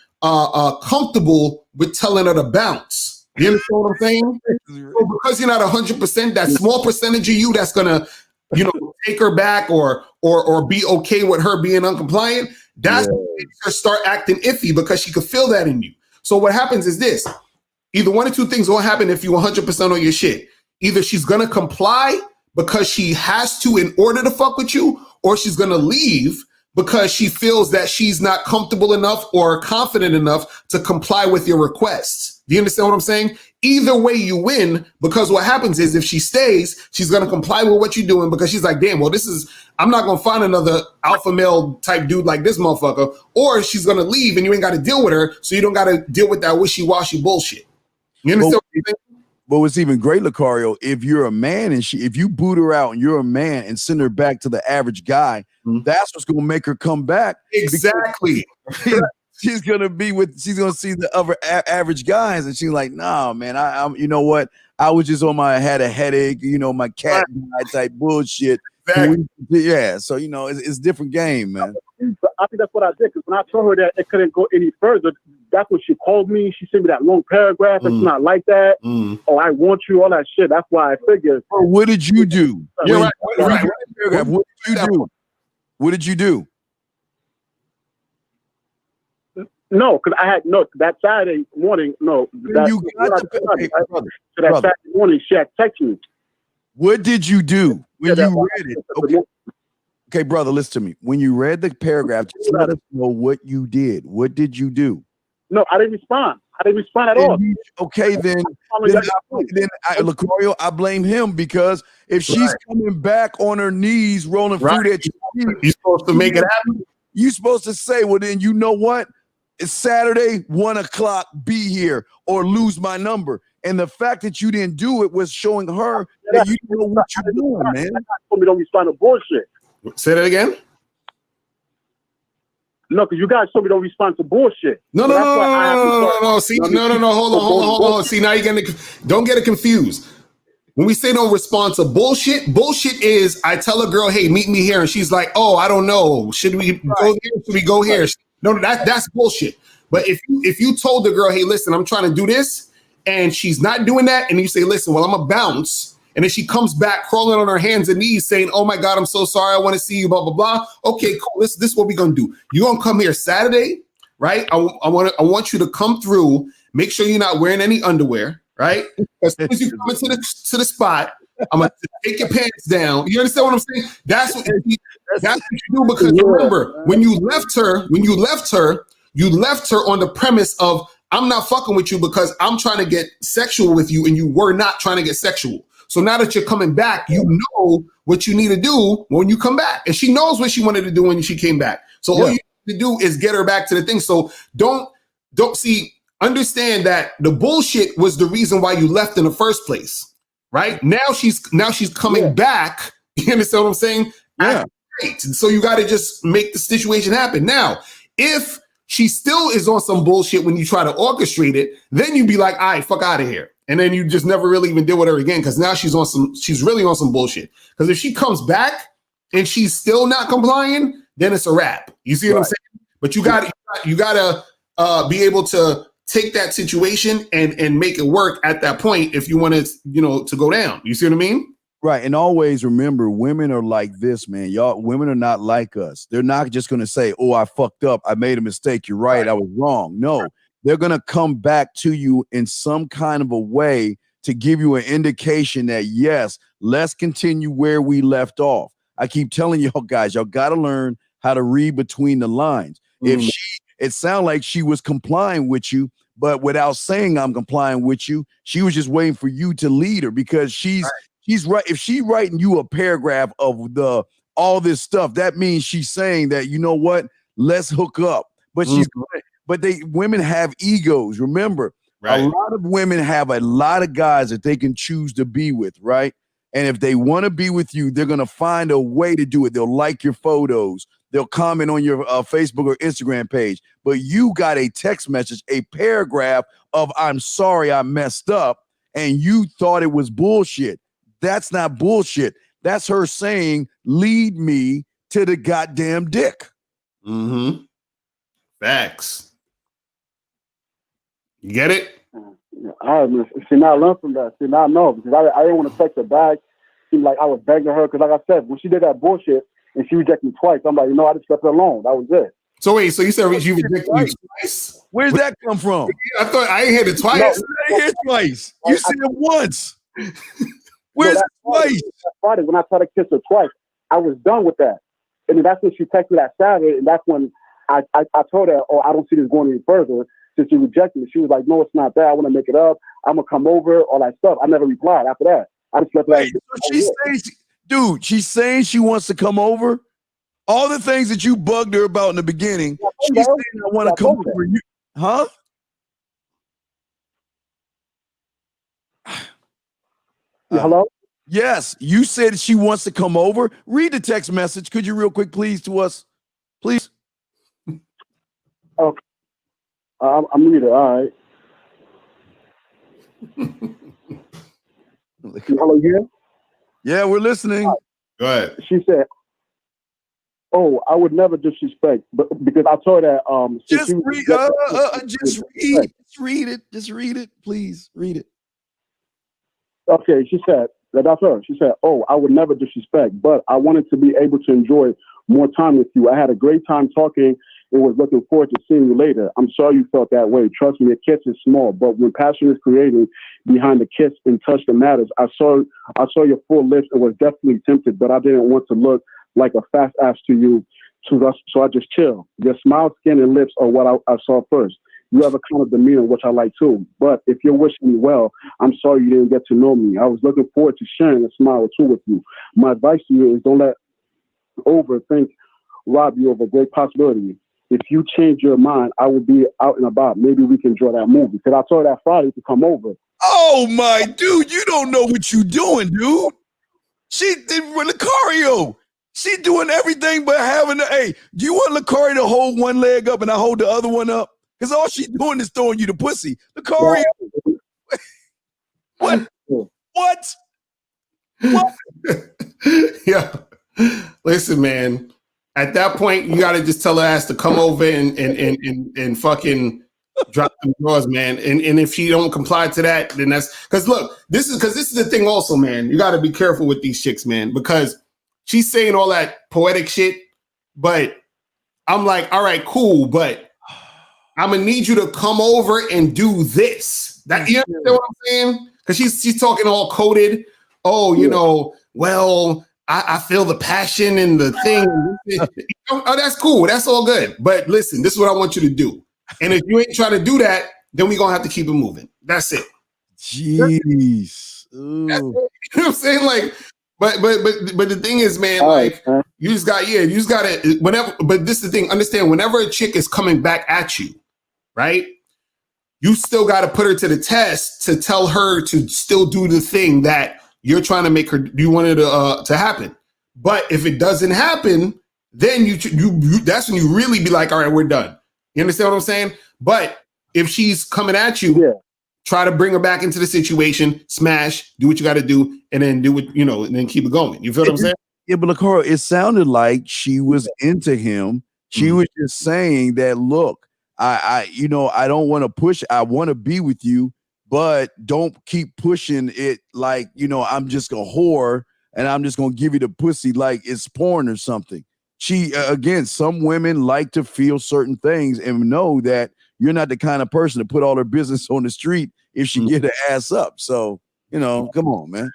comfortable with telling her to bounce. You understand what I'm saying? So because you're not 100%, that small percentage of you that's gonna, take her back or be okay with her being uncompliant, that's when it makes her start acting iffy because she could feel that in you. So what happens is this: either one or two things will happen if you 100% on your shit. Either she's gonna comply because she has to in order to fuck with you, or she's going to leave because she feels that she's not comfortable enough or confident enough to comply with your requests. Do you understand what I'm saying? Either way you win, because what happens is if she stays, she's going to comply with what you're doing because she's like, damn, well, I'm not going to find another alpha male type dude like this motherfucker. Or she's going to leave and you ain't got to deal with her, so you don't got to deal with that wishy-washy bullshit. You understand what I'm saying? But what's even great, Locario, if you're a man and if you boot her out and you're a man and send her back to the average guy, that's what's going to make her come back. Exactly. She's going to see the other average guys and she's like, nah, man, I'm you know what? I was just had a headache, my cat type bullshit. Exactly. So, it's different game, man. I think that's what I did, because when I told her that it couldn't go any further, that's when she called me. She sent me that long paragraph. It's not like that. Oh, I want you, all that shit. That's why I figured. What did you do? You're right. What did you do? What did you do? No, because I had that Saturday morning. Saturday morning, she had texted me. What did you do when you read it? Okay, brother, listen to me. When you read the paragraph, just let us know what you did. What did you do? No, I didn't respond. I didn't respond at all. Okay, then Locario, I blame him, because if she's coming back on her knees, rolling through that, you're supposed to make it happen. You're supposed to say, well, then you know what? It's Saturday, 1:00, be here or lose my number. And the fact that you didn't do it was showing her that you know what you're doing, man. Told me don't respond to bullshit. Say that again. No, because you guys told me don't respond to bullshit. No. See, no. Hold on. See, now you're don't get it confused. When we say don't respond to bullshit is I tell a girl, hey, meet me here, and she's like, oh, I don't know. Should we go here? Should we go here? No, that's bullshit. But if you told the girl, hey, listen, I'm trying to do this, and she's not doing that, and you say, listen, well, I'm gonna bounce. And then she comes back crawling on her hands and knees saying, oh my God, I'm so sorry. I want to see you, blah, blah, blah. Okay, cool. This is what we're going to do. You're going to come here Saturday, right? I want you to come through. Make sure you're not wearing any underwear, right? As soon as you come into the spot, I'm going to take your pants down. You understand what I'm saying? That's what you do, because remember, when you left her on the premise of, I'm not fucking with you because I'm trying to get sexual with you, and you were not trying to get sexual. So now that you're coming back, you know what you need to do when you come back. And she knows what she wanted to do when she came back. So all you need to do is get her back to the thing. So understand that the bullshit was the reason why you left in the first place, right? Now she's coming back. You understand what I'm saying? Yeah. Right. So you got to just make the situation happen. Now, if she still is on some bullshit when you try to orchestrate it, then you be like, all right, fuck out of here. And then you just never really even deal with her again, because now she's really on some bullshit. Because if she comes back and she's still not complying, then it's a wrap. You see what I'm saying? But you gotta be able to take that situation and make it work at that point if you want it, to go down. You see what I mean? Right. And always remember, women are like this, man. Y'all, women are not like us. They're not just going to say, oh, I fucked up. I made a mistake. You're right. I was wrong. No. They're going to come back to you in some kind of a way to give you an indication that, yes, let's continue where we left off. I keep telling y'all guys, y'all got to learn how to read between the lines. It sounded like she was complying with you, but without saying I'm complying with you, she was just waiting for you to lead her, because she's right. If she writing you a paragraph of all this stuff, that means she's saying that, you know what, let's hook up. But women have egos. Remember, a lot of women have a lot of guys that they can choose to be with, right? And if they want to be with you, they're going to find a way to do it. They'll like your photos. They'll comment on your Facebook or Instagram page. But you got a text message, a paragraph of, I'm sorry I messed up, and you thought it was bullshit. That's not bullshit. That's her saying, lead me to the goddamn dick. Mm-hmm. Facts. You get it? See, now I learned from that. See, now I know, because I didn't want to text her back. Seemed like I was begging her, because like I said, when she did that bullshit and she rejected me twice, I'm like, I just left her alone. That was it. So wait, so you said you rejected me twice? Where'd that come from? I thought I ain't heard it twice. No, I ain't heard it twice. You said it once. Where's it twice? Friday, when I tried to kiss her twice, I was done with that. And then that's when she texted me that Saturday, and that's when I told her, I don't see this going any further. Since she rejected me, she was like, no, it's not that. I want to make it up. I'm going to come over, all that stuff. I never replied after that. I just left that. So she's saying she wants to come over. All the things that you bugged her about in the beginning, she's saying, I want to come over. Huh? Hello? Yes, you said she wants to come over. Read the text message. Could you real quick, please, to us? Please. Okay. I'm reading. All right. Hello, here? Yeah, we're listening. Go ahead. She said, "Oh, I would never disrespect," but because I told her that. Just read it, please. Read it. Okay, she said that's her. She said, "Oh, I would never disrespect, but I wanted to be able to enjoy more time with you. I had a great time talking and was looking forward to seeing you later. I'm sorry you felt that way. Trust me, a kiss is small, but when passion is created behind the kiss and touch that matters, I saw your full lips and was definitely tempted, but I didn't want to look like a fast ass to you, so I just chill. Your smile, skin, and lips are what I saw first. You have a kind of demeanor, which I like too. But if you're wishing me well, I'm sorry you didn't get to know me. I was looking forward to sharing a smile or two with you. My advice to you is don't let overthink rob you of a great possibility. If you change your mind, I will be out and about. Maybe we can enjoy that movie." Because I told her that Friday to come over. Oh my dude, you don't know what you doing, dude. She did Locario. She doing everything but having hey, do you want Locario to hold one leg up and I hold the other one up? Because all she's doing is throwing you the pussy. Locario. What? Yeah. Listen, man. At that point, you got to just tell her ass to come over and fucking Drop them drawers, man. And if she don't comply to that, then that's because look, this is the thing also, man. You got to be careful with these chicks, man, because she's saying all that poetic shit, but I'm like, all right, cool, but I'm gonna need you to come over and do this. That, you understand what I'm saying? Because she's talking all coded. Oh, you know, well, I feel the passion and the thing. Oh, that's cool. That's all good. But listen, this is what I want you to do. And if you ain't trying to do that, then we're gonna have to keep it moving. That's it. Jeez. That's it. You know what I'm saying? Like, but the thing is, man, like you just gotta whenever, but this is the thing, understand whenever a chick is coming back at you, right? You still gotta put her to the test to tell her to still do the thing that you're trying to make her, you want it to happen. But if it doesn't happen, then you that's when you really be like, all right, we're done. You understand what I'm saying? But if she's coming at you, try to bring her back into the situation, smash, do what you got to do, and then do what, you know, and then keep it going. You feel what I'm saying? Yeah, but Locario, it sounded like she was into him. She was just saying that, look, I don't want to push. I want to be with you, but don't keep pushing it like, I'm just a whore and I'm just going to give you the pussy like it's porn or something. She, again, some women like to feel certain things and know that you're not the kind of person to put all her business on the street if she get her ass up. So, come on, man.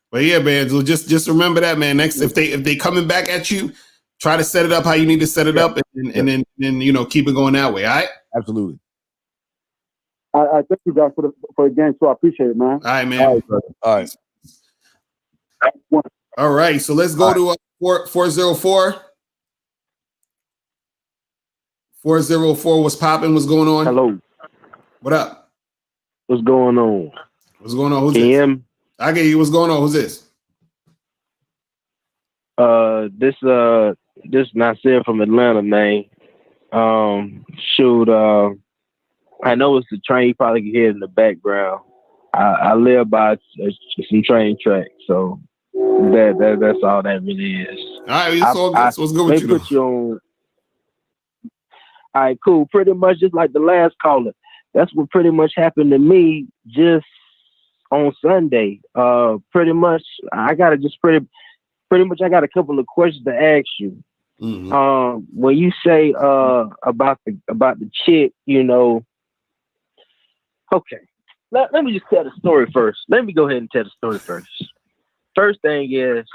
But yeah, man, so just remember that, man. Next, if they coming back at you, try to set it up how you need to set it up, and then keep it going that way. All right? Absolutely. I thank you guys for the game, so I appreciate it, man. All right, man. All right. All right. So let's go to 404. 404. What's popping? What's going on? Hello. What up? What's going on? What's going on? Who's Can this? you hear me? I get you. What's going on? Who's this? This Nasir from Atlanta, man. I know it's the train. You probably can hear it in the background. I live by some train tracks, so that's all that really is. All right, it's all good. So what's good with you? Put you on. All right, cool. Pretty much just like the last caller. That's what pretty much happened to me just on Sunday. Pretty much, I got a couple of questions to ask you. Mm-hmm. When you say about the chick, okay. Let me just tell the story first. Let me go ahead and tell the story first. First thing is,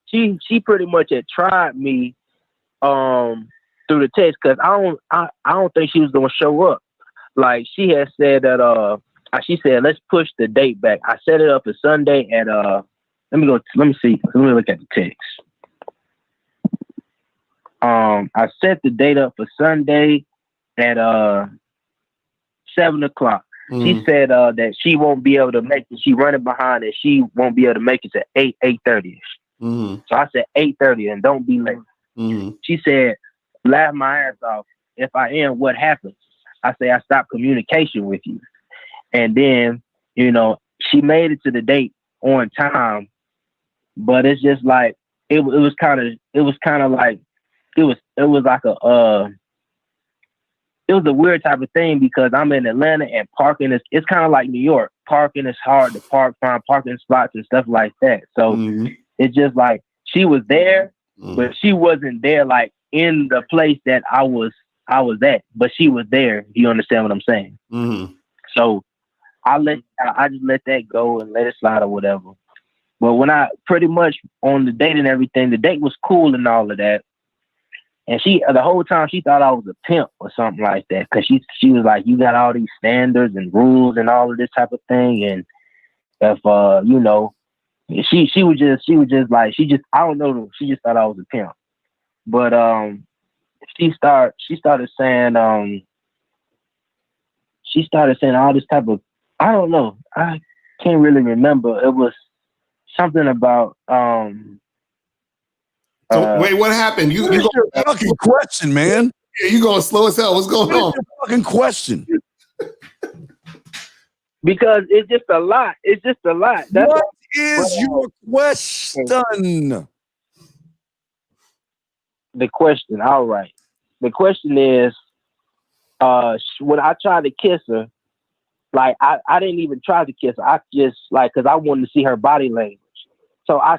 she pretty much had tried me through the text because I don't think she was gonna show up. Like she had said that she said let's push the date back. I set it up for Sunday at let me look at the text. I set the date up for Sunday at 7 o'clock. Mm-hmm. She said that she won't be able to make it. She running behind and she won't be able to make it to 8:30. Mm-hmm. So I said 8:30 and don't be late. Mm-hmm. She said, laugh my ass off. If I am, what happens? I say I stop communication with you. And then, she made it to the date on time, but it's just like it was kind of like a weird type of thing because I'm in Atlanta and parking it's kind of like New York. Parking is hard to find parking spots and stuff like that. So it's just like she was there, but she wasn't there like in the place that I was at, but she was there. You understand what I'm saying? Mm-hmm. So I just let that go and let it slide or whatever. But when I pretty much on the date and everything, the date was cool and all of that. And she, the whole time, she thought I was a pimp or something like that. Cause she was like, you got all these standards and rules and all of this type of thing. And if, she was just like, I don't know. She just thought I was a pimp. But, she started saying all this type of, I don't know. I can't really remember. It was something about, so wait, what happened? You your fucking question, man. Yeah, you going slow as hell. What's going on? Your fucking question. Because it's just a lot. It's just a lot. What is your question? The question, all right. The question is, when I tried to kiss her, like I didn't even try to kiss her. I just like because I wanted to see her body language. So I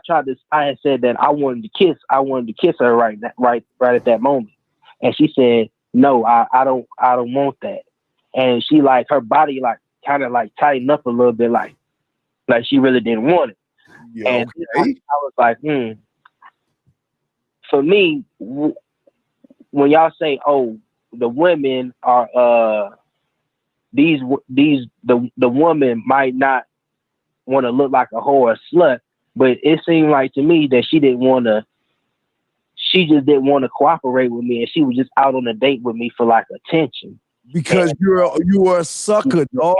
had said that I wanted to kiss her right at that moment. And she said, no, I don't want that. And she like her body like kind of like tightened up a little bit, like she really didn't want it. Yeah, and okay. I was like, For me, when y'all say, oh, the women are the woman might not want to look like a whore or a slut, but it seemed like to me that she just didn't want to cooperate with me, and she was just out on a date with me for like attention. Because you are a sucker, dog.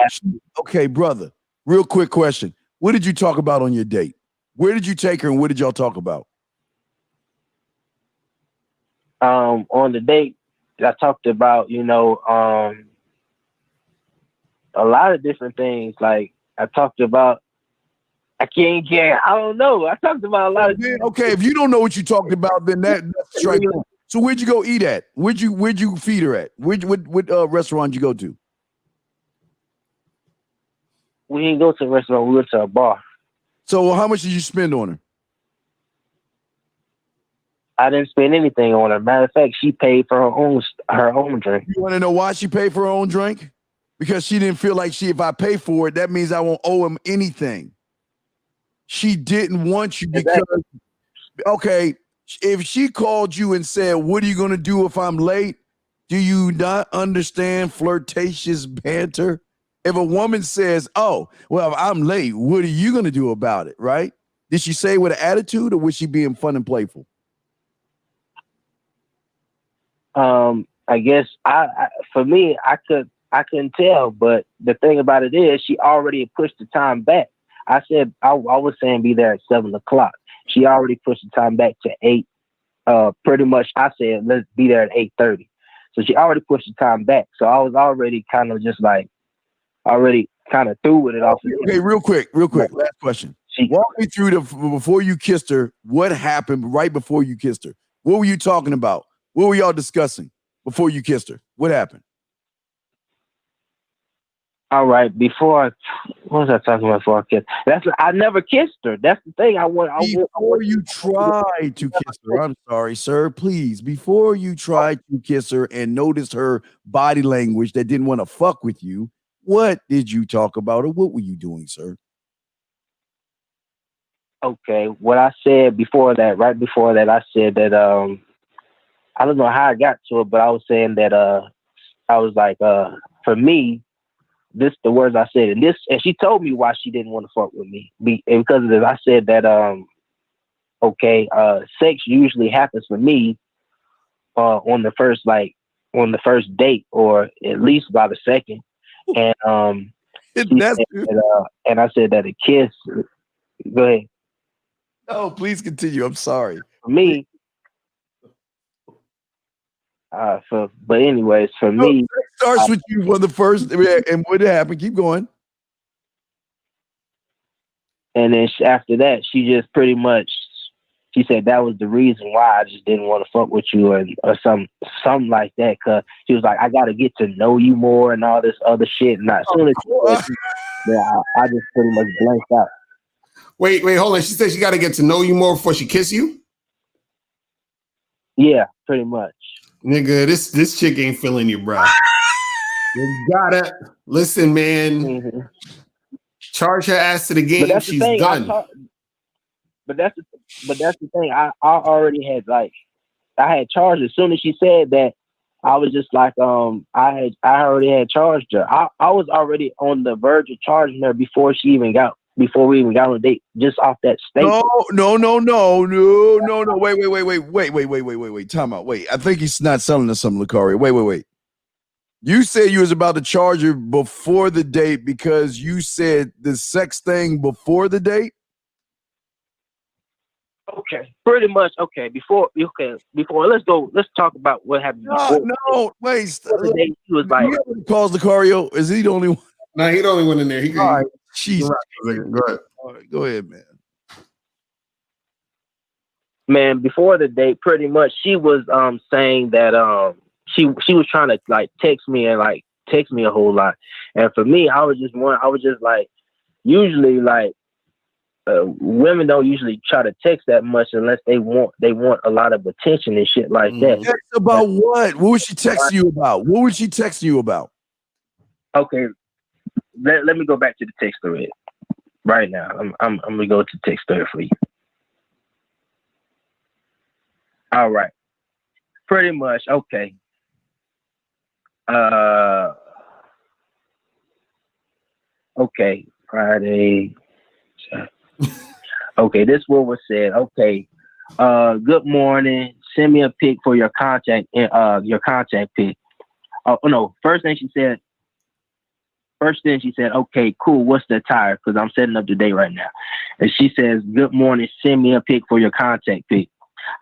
Okay, brother. Real quick question. What did you talk about on your date? Where did you take her and what did y'all talk about? On the date, I talked about, a lot of different things. Like I talked about, I don't know. I talked about a lot of things. Okay, if you don't know what you talked about, then that's straight. So where'd you go eat at? Where'd you feed her at? What restaurant you go to? We didn't go to a restaurant. We went to a bar. So how much did you spend on her? I didn't spend anything on her. Matter of fact, she paid for her own drink. You want to know why she paid for her own drink? Because she didn't feel like if I pay for it, that means I won't owe him anything. She didn't want you because, okay, if she called you and said, what are you going to do if I'm late? Do you not understand flirtatious banter? If a woman says, oh, well, if I'm late, what are you going to do about it, right? Did she say it with an attitude or was she being fun and playful? I guess for me, I couldn't tell, but the thing about it is she already pushed the time back. I said, I was saying be there at 7:00. She already pushed the time back to 8. Pretty much I said, let's be there at 8:30. So she already pushed the time back. So I was already kind of just like, already kind of through with it. Okay, real quick. Last question. Walk me through before you kissed her, what happened right before you kissed her? What were you talking about? What were y'all discussing before you kissed her? What happened? All right, what was I talking about before I kissed? I never kissed her. That's the thing. Before you tried to kiss her, I'm sorry, sir, please. Before you tried to kiss her and noticed her body language that didn't want to fuck with you, what did you talk about or what were you doing, sir? Okay, what I said before that, right before that, I said that I don't know how I got to it, but I was saying that I was like, for me, this the words I said, and she told me why she didn't want to fuck with me. Because of this, I said that sex usually happens for me on the first date, or at least by the second. And and I said that a kiss. Go ahead. No, please continue. I'm sorry. For me. But anyways, for me, it starts with you for the first, and what happened? Keep going. And then after that, she just pretty much, she said that was the reason why I just didn't want to fuck with you, or something like that. Cause she was like, I got to get to know you more and all this other shit. And as soon as I just pretty much blanked out. Wait, hold on. She said she got to get to know you more before she kiss you? Yeah, pretty much. Nigga, this chick ain't feeling you, bro. You gotta listen, man. Mm-hmm. Charge her ass to the game. She's done. But that's the thing. I already had I had charged as soon as she said that. I was just like, I already had charged her. I was already on the verge of charging her before we even got on a date, just off that statement. No. Wait. Time out. Wait. I think he's not selling us something, Locario. Wait. You said you was about to charge her before the date because you said the sex thing before the date? Okay. Pretty much. Okay. Before let's talk about what happened before. No, wait. He was like, calls Locario. Is he the only one? No, he the only one in there. All right. Jesus. Go ahead. All right, go ahead, man. Man, before the date, pretty much she was saying that she was trying to like text me a whole lot. And for me, I was just like, usually like women don't usually try to text that much unless they want a lot of attention and shit like that. Text about what? What would she text you about? What would she text you about? Okay, let me go back to the text thread right now. I'm gonna go to the text thread for you. All right, pretty much. Okay. Okay, Friday. Okay, this what was said. Okay, good morning. Send me a pic for your contact pic. Oh no, first thing she said, okay, cool, what's the attire? Because I'm setting up the day right now. And she says, good morning, send me a pic for your contact pic.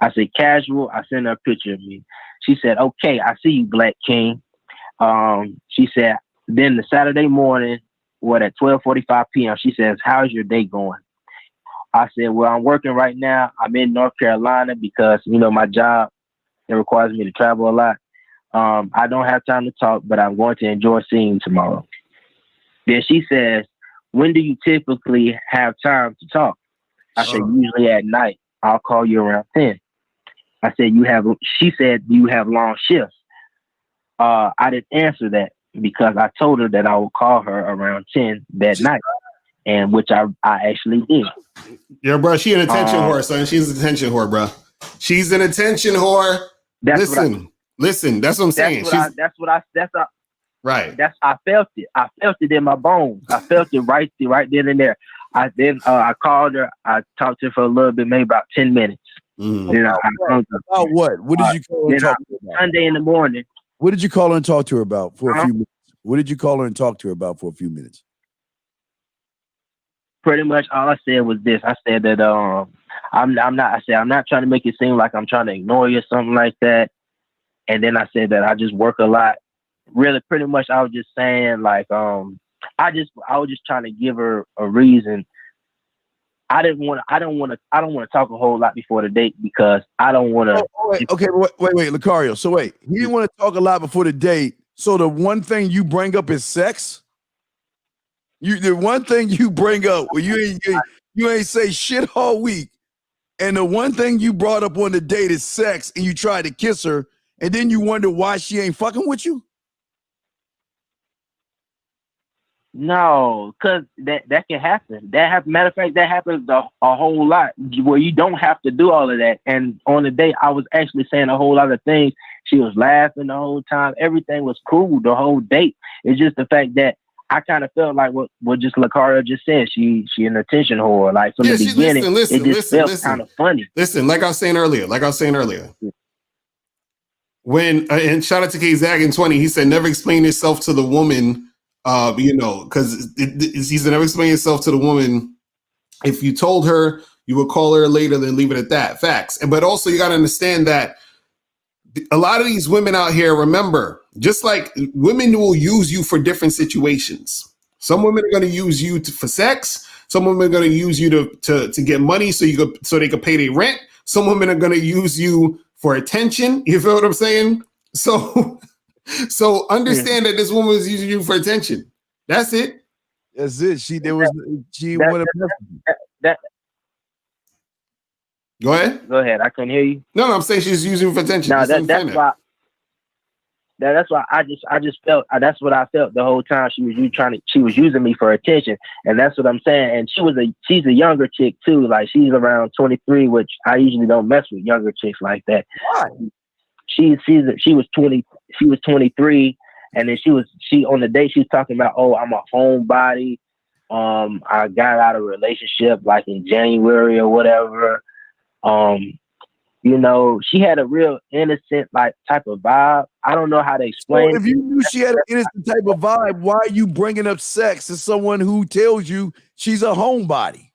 I said, casual. I sent her a picture of me. She said, okay, I see you, Black King. She said, then the Saturday morning, at 12:45 p.m., she says, how's your day going? I said, well, I'm working right now. I'm in North Carolina because, my job, it requires me to travel a lot. I don't have time to talk, but I'm going to enjoy seeing you tomorrow. Then she says, when do you typically have time to talk? I said, usually at night. I'll call you around 10. I said, she said, you have long shifts. I didn't answer that because I told her that I would call her around 10 that night, and which I actually did. Yeah, bro, she an attention whore, son. She's an attention whore, bro. She's an attention whore. Listen, that's what I'm saying. Right. I felt it. I felt it in my bones. I felt it right then and there. I called her. I talked to her for a little bit, maybe about 10 minutes. About what? What did you call her and talk to her about? Sunday in the morning. What did you call her and talk to her about for a few minutes? What did you call her and talk to her about for a few minutes? Pretty much all I said was this. I said that I'm not trying to make it seem like I'm trying to ignore you or something like that. And then I said that I just work a lot. Really, pretty much I was just saying like I was just trying to give her a reason. I don't want to talk a whole lot before the date because I don't want to. Wait, Locario. So wait, he didn't want to talk a lot before the date. So the one thing you bring up is sex. The one thing you bring up, you ain't say shit all week, and the one thing you brought up on the date is sex, and you tried to kiss her, and then you wonder why she ain't fucking with you. No, because that can happen. Matter of fact, that happens a whole lot where you don't have to do all of that. And on the day, I was actually saying a whole lot of things. She was laughing the whole time. Everything was cool the whole date. It's just the fact that I kind of felt like what just Locario just said. She an attention whore. Like from the beginning, it just felt kind of funny. Listen, like I was saying earlier. When and shout out to 𝐓𝐻𝐿20, he said never explain yourself to the woman. Because he said never explain yourself to the woman. If you told her, you would call her later, then leave it at that. Facts. But also you got to understand that a lot of these women out here, remember, just like women will use you for different situations. Some women are going to use you for sex. Some women are going to use you to get money so they could pay their rent. Some women are going to use you for attention. You feel what I'm saying? So understand that this woman was using you for attention. That's it. That's it. She wanted that. Go ahead. Go ahead. I couldn't hear you. No, I'm saying she's using you for attention. No, that's why. That's why I just felt. That's what I felt the whole time. She was using me for attention, and that's what I'm saying. And she's a younger chick too. Like she's around 23, which I usually don't mess with younger chicks like that. Why? She was 20. She was 23, and then she on the day she was talking about, oh, I'm a homebody. I got out of a relationship like in January or whatever. She had a real innocent like type of vibe. I don't know how to explain. So if you knew she had an innocent type of vibe, why are you bringing up sex to someone who tells you she's a homebody?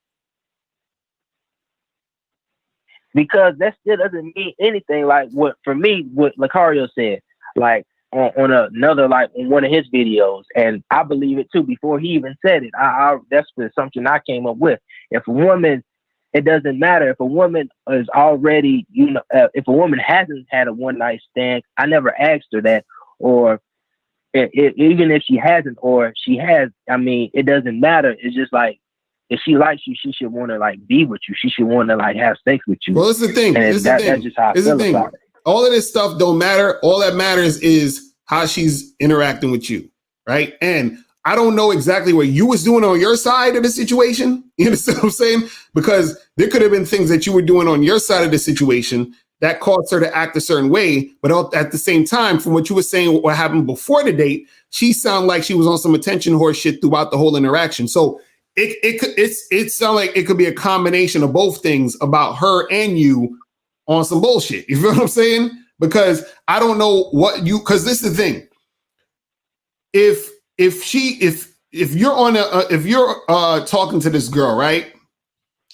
Because that still doesn't mean anything. Like what Locario said, like on another, like on one of his videos, and I believe it too before he even said it. That's the assumption I came up with. If a woman it doesn't matter if a woman is already, if a woman hasn't had a one night stand, I never asked her that, or even if she hasn't or she has, I mean, it doesn't matter. It's just like, if she likes you, she should want to like be with you. She should want to like have sex with you. Well, it's the thing. And that's just how I feel about it. All of this stuff don't matter. All that matters is how she's interacting with you, right? And I don't know exactly what you was doing on your side of the situation. You understand what I'm saying? Because there could have been things that you were doing on your side of the situation that caused her to act a certain way. But at the same time, from what you were saying, what happened before the date, she sounded like she was on some attention horse shit throughout the whole interaction. So it sounds like it could be a combination of both things about her and you on some bullshit. You feel what I'm saying? Because I don't know what you, because this is the thing. If you're talking to this girl, right?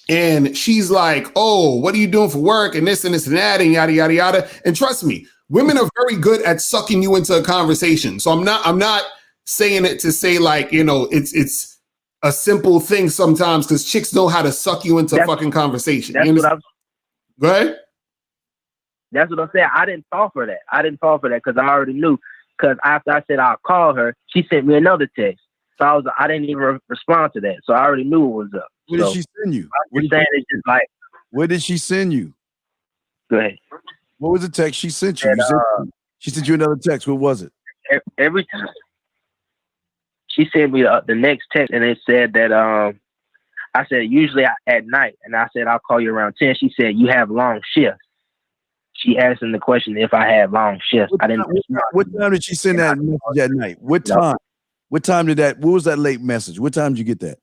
And she's like, oh, what are you doing for work? And this and this and that and yada, yada, yada. And trust me, women are very good at sucking you into a conversation. So I'm not saying it to say like, it's a simple thing sometimes, because chicks know how to suck you into a fucking conversation. Go ahead. That's what I'm saying. I didn't fall for that. Because I already knew. Because after I said I'll call her, she sent me another text. So I didn't even respond to that. So I already knew what was up. What did she send you? What did she send you? Go ahead. What was the text she sent you? She sent you another text. What was it? Every time she sent me the next text, and it said that I said usually at night, and I said I'll call you around 10. She said you have long shifts. She asked him the question if I had long shifts. What time did she send that message at night? What time? What time did that? What was that late message? What time did you get that?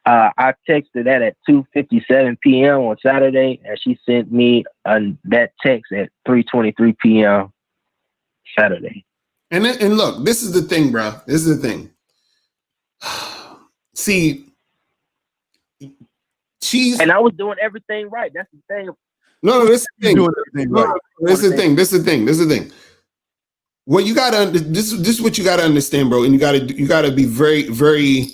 I texted that at 2:57 p.m. on Saturday, and she sent me that text at 3:23 p.m. Saturday. And look, this is the thing, bro. This is the thing. See, and I was doing everything right. That's the thing. No, this is the thing. This is the thing. Well, you gotta. This is what you gotta understand, bro. And you gotta be very, very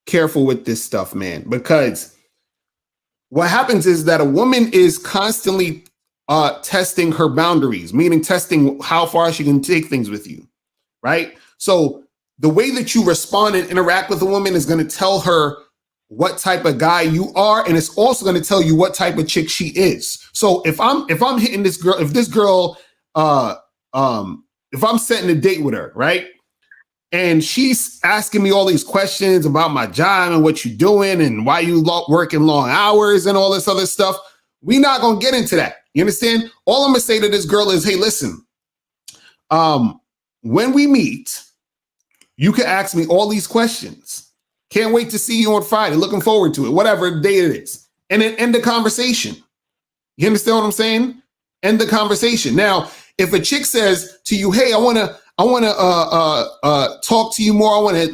careful with this stuff, man. Because what happens is that a woman is constantly testing her boundaries, meaning testing how far she can take things with you, right? So the way that you respond and interact with a woman is going to tell her what type of guy you are, and it's also going to tell you what type of chick she is. So if I'm hitting this girl, if I'm setting a date with her, right, and she's asking me all these questions about my job and what you're doing and why you working long hours and all this other stuff, we're not going to get into that. You understand? All I'm going to say to this girl is, hey, listen, when we meet, you can ask me all these questions. Can't wait to see you on Friday. Looking forward to it, whatever day it is. And then end the conversation. You understand what I'm saying? End the conversation. Now, if a chick says to you, hey, I want to talk to you more. I want to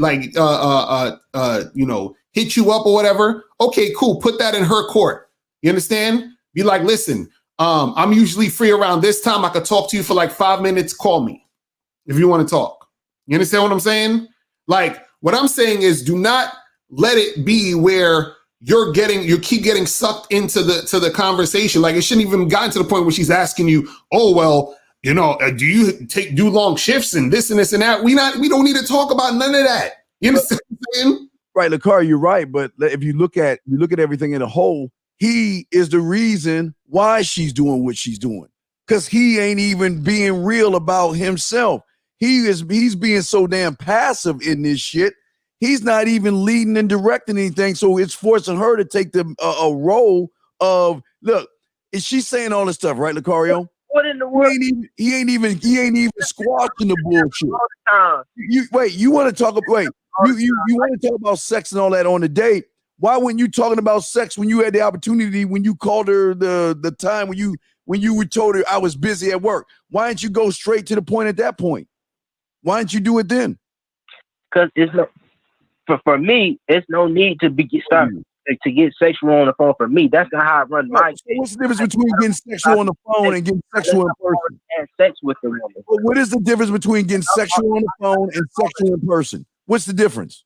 hit you up or whatever. Okay, cool. Put that in her court. You understand? Be like, listen, I'm usually free around this time. I could talk to you for like 5 minutes. Call me if you want to talk. You understand what I'm saying? Like, what I'm saying is, do not let it be where you keep getting sucked into the conversation. Like, it shouldn't even gotten to the point where she's asking you, oh, well, do you do long shifts and this and this and that? We don't need to talk about none of that. You understand what I'm saying? Right, Locario, you're right. But if you look at everything in a whole, he is the reason why she's doing what she's doing. Because he ain't even being real about himself. He's being so damn passive in this shit. He's not even leading and directing anything. So it's forcing her to take a role of, look, is she saying all this stuff, right, Locario? What in the world? He ain't even squashing the bullshit. You want to talk about sex and all that on the date? Why weren't you talking about sex when you had the opportunity, when you called her the time when you were told her I was busy at work? Why didn't you go straight to the point at that point? Why didn't you do it then? Because for me, it's no need to to get sexual on the phone. For me, that's not how I run my case. What's the difference between getting sexual on the phone and getting sexual in person? And sex with the woman. Well, what is the difference between getting sexual on the phone and sexual in person? What's the difference?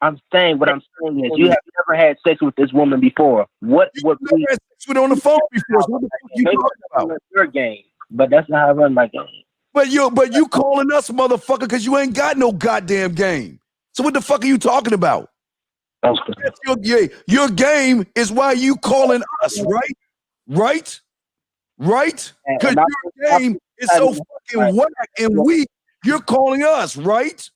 I'm saying what I'm saying is you have never had sex with this woman before. What You never had sex with her on the phone before. So what the fuck you talking about? Your game, but that's not how I run my game. But you calling us motherfucker because you ain't got no goddamn game. So what the fuck are you talking about? Okay. Your game is why you calling us, right? Right? Because your game is so fucking whack and weak. You're calling us, right?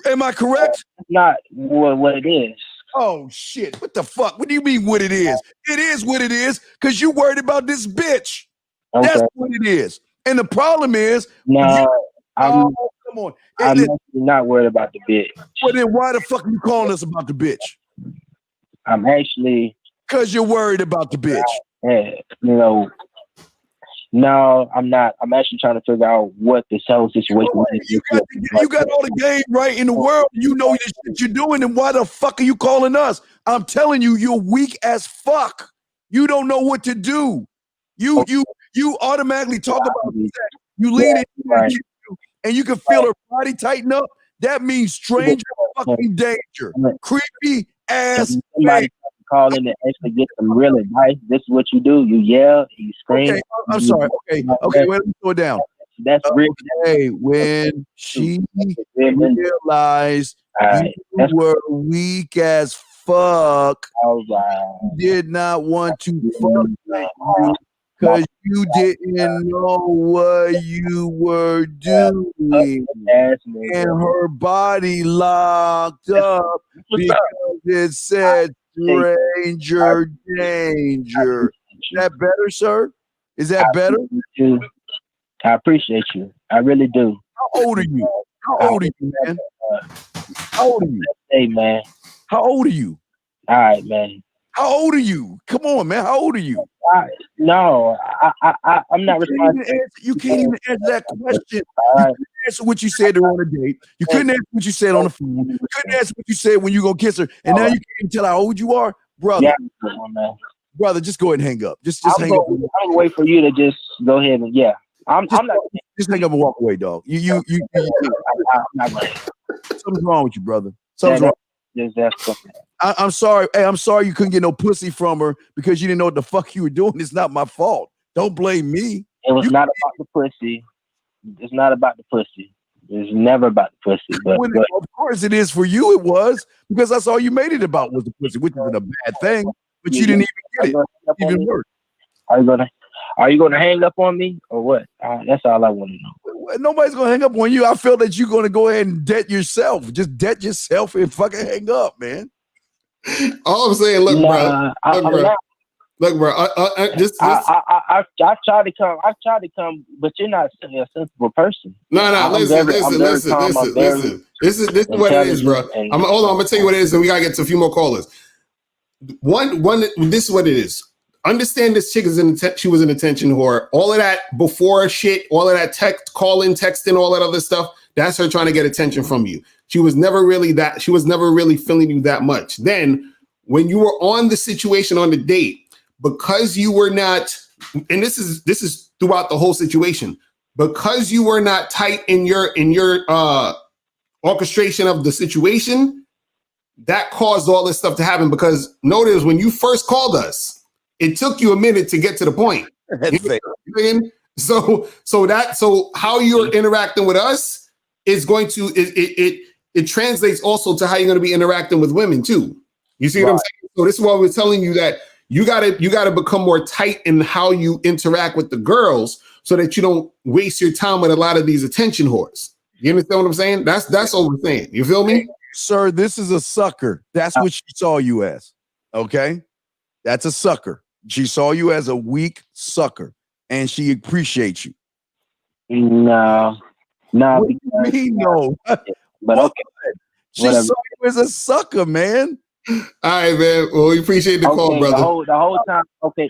Am I correct? That's not what it is. Oh shit! What the fuck? What do you mean what it is? It is what it is because you worried about this bitch. Okay. That's what it is. And the problem is, come on. I'm not worried about the bitch. Well, then why the fuck are you calling us about the bitch? I'm actually because you're worried about the bitch. No, I'm not. I'm actually trying to figure out what this whole situation is. You got all the game right in the world. You know the shit you're doing, and why the fuck are you calling us? I'm telling you, you're weak as fuck. You don't know what to do. You automatically talk about sex. You lean in and you can feel her body tighten up. That means stranger fucking danger. Creepy ass. Somebody call in and actually get some real advice. This is what you do. You yell, you scream. Okay, I'm sorry. Okay, wait, let me slow it down. That's real. Okay, when she realized you were weak as fuck, did not want to fuck with you because you didn't know what you were doing, and her body locked up because it said stranger danger. Is that better, sir? Is that better? I appreciate you. I really do. How old are you? How old are you, man? How old are you? Hey, man. How old are you? All right, man. How old are you? Come on, man. How old are you? No, I'm not responsible. You can't even answer that question. You couldn't answer what you said on a date. You couldn't answer what you said on the phone. You couldn't answer what you said when you gonna kiss her. And now you can't even tell how old you are, brother. Yeah, brother, just go ahead and hang up. Just hang up. I'm gonna wait for you to just go ahead and I'm not. Just hang up and walk away, dog. I'm not going. Something's wrong with you, brother. Something's wrong. I'm sorry. Hey, I'm sorry you couldn't get no pussy from her because you didn't know what the fuck you were doing. It's not my fault. Don't blame me. It was not about the pussy. It's not about the pussy. It's never about the pussy. But of course it is for you. It was because that's all you made it about was the pussy, which isn't a bad thing. But you didn't even get it. Even worse. Are you gonna hang up on me or what? That's all I want to know. Nobody's gonna hang up on you. I feel that you're gonna go ahead and debt yourself. Just debt yourself and fucking hang up, man. All I'm saying, look, bro. I tried to come, but you're not a sensible person. No, listen. This is what it is, bro. Hold on, I'm gonna tell you what it is, and we gotta get to a few more callers. One. This is what it is. Understand this chick she was an attention whore. All of that before shit, all of that calling, texting, all that other stuff. That's her trying to get attention from you. She was never really feeling you that much. Then when you were on the situation on the date, because you were not, and this is throughout the whole situation, because you were not tight in your orchestration of the situation, that caused all this stuff to happen. Because notice when you first called us, it took you a minute to get to the point. So how you're interacting with us is going to it translates also to how you're going to be interacting with women too. You see what I'm saying? So this is why we're telling you that you gotta become more tight in how you interact with the girls so that you don't waste your time with a lot of these attention whores. You understand what I'm saying? That's all we're saying. You feel me? Sir, this is a sucker. That's what she saw you as. Okay? That's a sucker. She saw you as a weak sucker, and she appreciates you. No. What do you mean, no? But okay. She saw you as a sucker, man. All right, man. Well, we appreciate the call, brother. The whole time. Okay.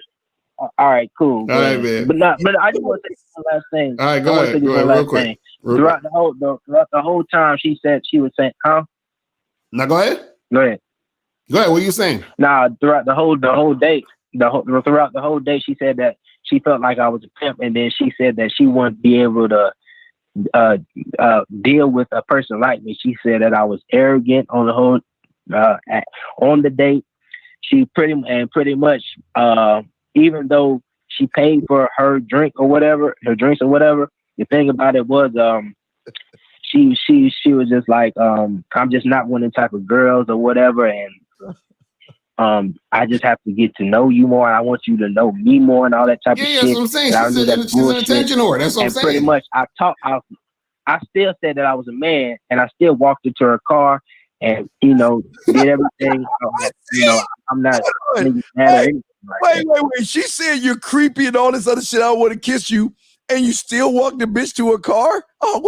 All right, cool. All right, man. But I just want to say one last thing. All right, go ahead real quick. Throughout the whole time, she was saying, huh? Now go ahead. Go ahead. What are you saying? Nah, throughout the whole date, she said that she felt like I was a pimp, and then she said that she wouldn't be able to deal with a person like me. She said that I was arrogant on the whole on the date. She pretty much even though she paid for her drinks or whatever, the thing about it was she was just like I'm just not one of the type of girls or whatever, and I just have to get to know you more. I want you to know me more and all that type of shit. Yeah, that's what I'm saying. She's an attention whore. That's what I'm saying. Pretty much, I still said that I was a man, and I still walked into her car and, did everything. I'm not mad or anything like Wait. She said you're creepy and all this other shit. I want to kiss you, and you still walk the bitch to her car? Oh,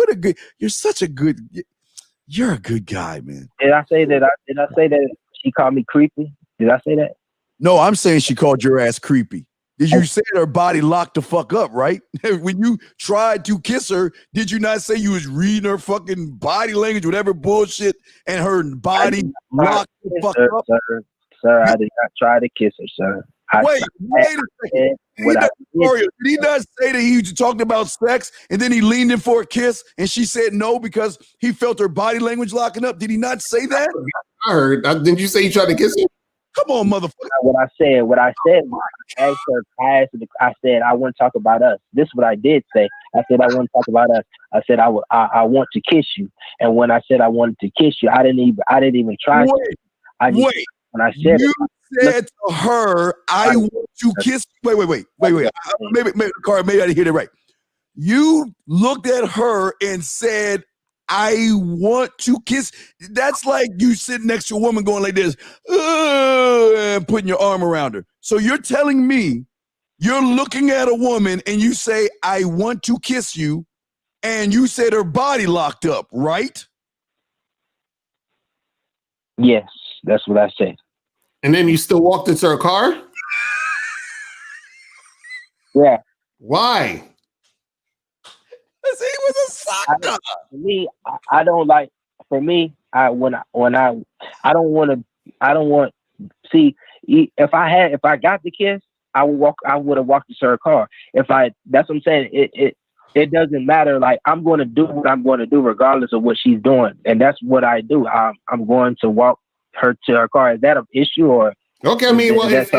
you're a good guy, man. Did I say that she called me creepy? Did I say that? No, I'm saying she called your ass creepy. Did you say her body locked the fuck up, right? When you tried to kiss her, did you not say you was reading her fucking body language, whatever bullshit, and her body locked the fuck up? Sir, I did not try to kiss her, sir. Wait a second. Did he not say that he talked about sex and then he leaned in for a kiss and she said no because he felt her body language locking up? Did he not say that? I heard. Didn't you say you tried to kiss her? Come on, motherfucker. What I said I said, I want to talk about us. This is what I did say. I said, I want to talk about us. I said, I want to kiss you. And when I said I wanted to kiss you, I didn't even try. When I said you said to her, I want to kiss. Wait. Maybe I didn't hear that right. You looked at her and said, I want to kiss. That's like you sitting next to a woman going like this, and putting your arm around her. So you're telling me you're looking at a woman and you say, I want to kiss you, and you said her body locked up, right? Yes, that's what I said. And then you still walked into her car? Yeah. Why? Because he was a sucker. For me, I don't like. For me, I don't want. See, if I got the kiss, I would have walked to her car. That's what I'm saying. It doesn't matter. Like, I'm going to do what I'm going to do regardless of what she's doing, and that's what I do. I'm going to walk her to her car. Is that an issue or? Okay, I mean, well, if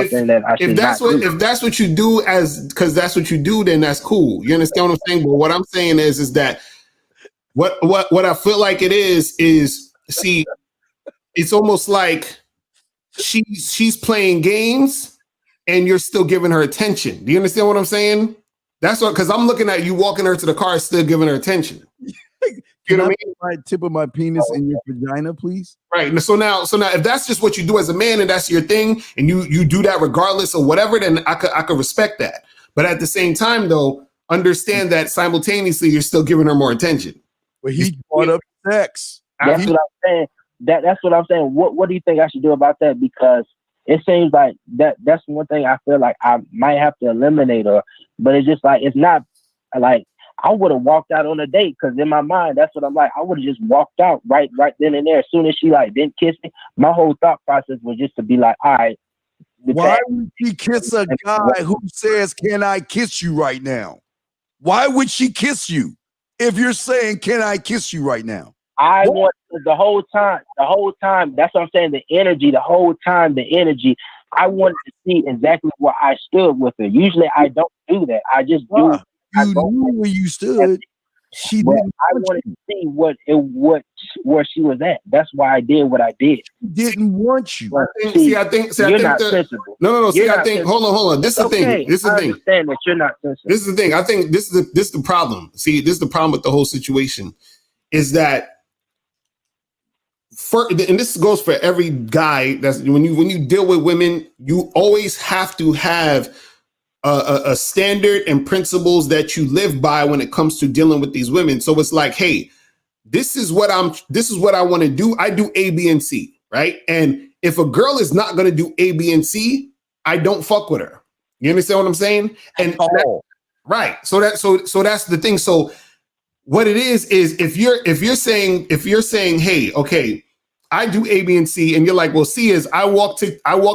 that's what you do because that's what you do, then that's cool. You understand what I'm saying? But what I'm saying is that what I feel like it is see, it's almost like she's playing games and you're still giving her attention. Do you understand what I'm saying? That's what, because I'm looking at you walking her to the car, still giving her attention. You know what I mean? My tip of my penis in your vagina, please. Right. So now, if that's just what you do as a man and that's your thing, and you do that regardless of whatever, then I could respect that. But at the same time, though, understand that simultaneously you're still giving her more attention. But he brought up sex. That's what I'm saying. That's what I'm saying. What do you think I should do about that? Because it seems like that's one thing I feel like I might have to eliminate her. But it's just like, it's not like I would have walked out on a date, because in my mind, that's what I'm like. I would have just walked out right then and there. As soon as she didn't kiss me, my whole thought process was just to be like, all right. Why would she kiss a guy who says, can I kiss you right now? Why would she kiss you if you're saying, can I kiss you right now? I want the whole time, that's what I'm saying, the energy, I wanted to see exactly where I stood with her. Usually I don't do that. I just do. You knew where you stood. She didn't. I wanted to see where she was at. That's why I did what I did. She didn't want you. I think you're not sensible. No. See, I think hold on. This is the thing. This is the thing. I understand that you're not sensible. This is the thing. I think this is the problem. See, this is the problem with the whole situation, is that and this goes for every guy. That's when you deal with women, you always have to have a standard and principles that you live by when it comes to dealing with these women. So it's like, hey, this is what I want to do. I do A, B, and C, right? And if a girl is not going to do A, B, and C, I don't fuck with her. You understand what I'm saying? And right. So that's the thing. So what it is if you're saying, hey, okay, I do A, B, and C, and you're like, well, C is I walk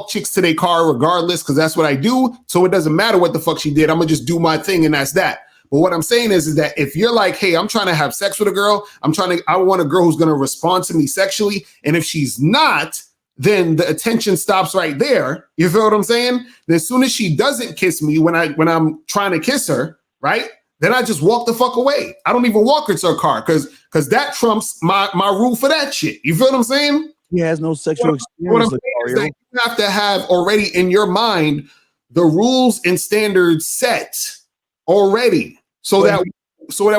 chicks to their car regardless, because that's what I do. So it doesn't matter what the fuck she did. I'm gonna just do my thing, and that's that. But what I'm saying is that if you're like, hey, I'm trying to have sex with a girl, I want a girl who's going to respond to me sexually. And if she's not, then the attention stops right there. You feel what I'm saying? And as soon as she doesn't kiss me when I'm trying to kiss her, right? Then I just walk the fuck away. I don't even walk her to her car because that trumps my rule for that shit. You feel what I'm saying? He has no sexual experience. You have to have already in your mind the rules and standards set already, so that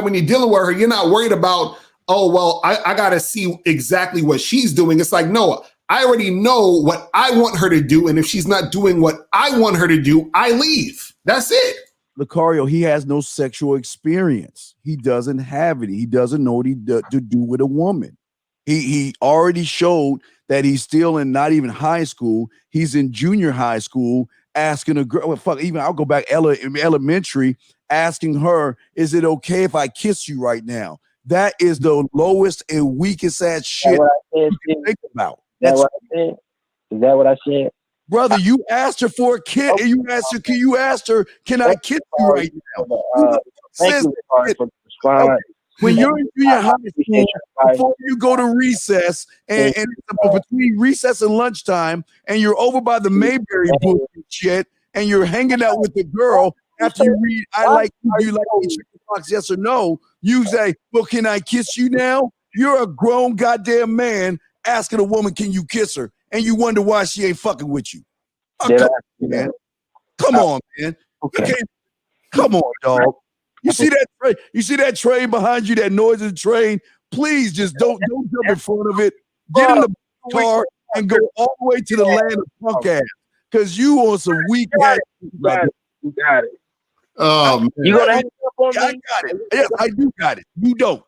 when you're dealing with her, you're not worried about, oh well, I gotta see exactly what she's doing. It's like, no, I already know what I want her to do, and if she's not doing what I want her to do, I leave. That's it. Locario, he has no sexual experience. He doesn't have it. He doesn't know what to do with a woman. He already showed that he's still in not even high school. He's in junior high school asking a girl, well, fuck, even I'll go back elementary, asking her, is it okay if I kiss you right now? That is the lowest and weakest ass shit you can think about. Is that what I said? Brother, you asked her for a kiss, and you asked her, can I kiss you right now? Thank you for responding. When you're in junior high school, before you go to recess, and between recess and lunchtime, and you're over by the Mayberry book and shit, and you're hanging out with the girl after you read, I like you like me, chicken box, yes or no, you say, well, can I kiss you now? You're a grown goddamn man asking a woman, can you kiss her? And you wonder why she ain't fucking with you. Come on, man. Okay. Come on, dog. You see that train? You see that train behind you? That noise of the train? Please just don't jump in front of it. Get in the car and go all the way to the land of punk ass. Because you on some weak ass. You got it. Oh, man. You gonna hang up on me? I got it. Yes, I do got it. You don't.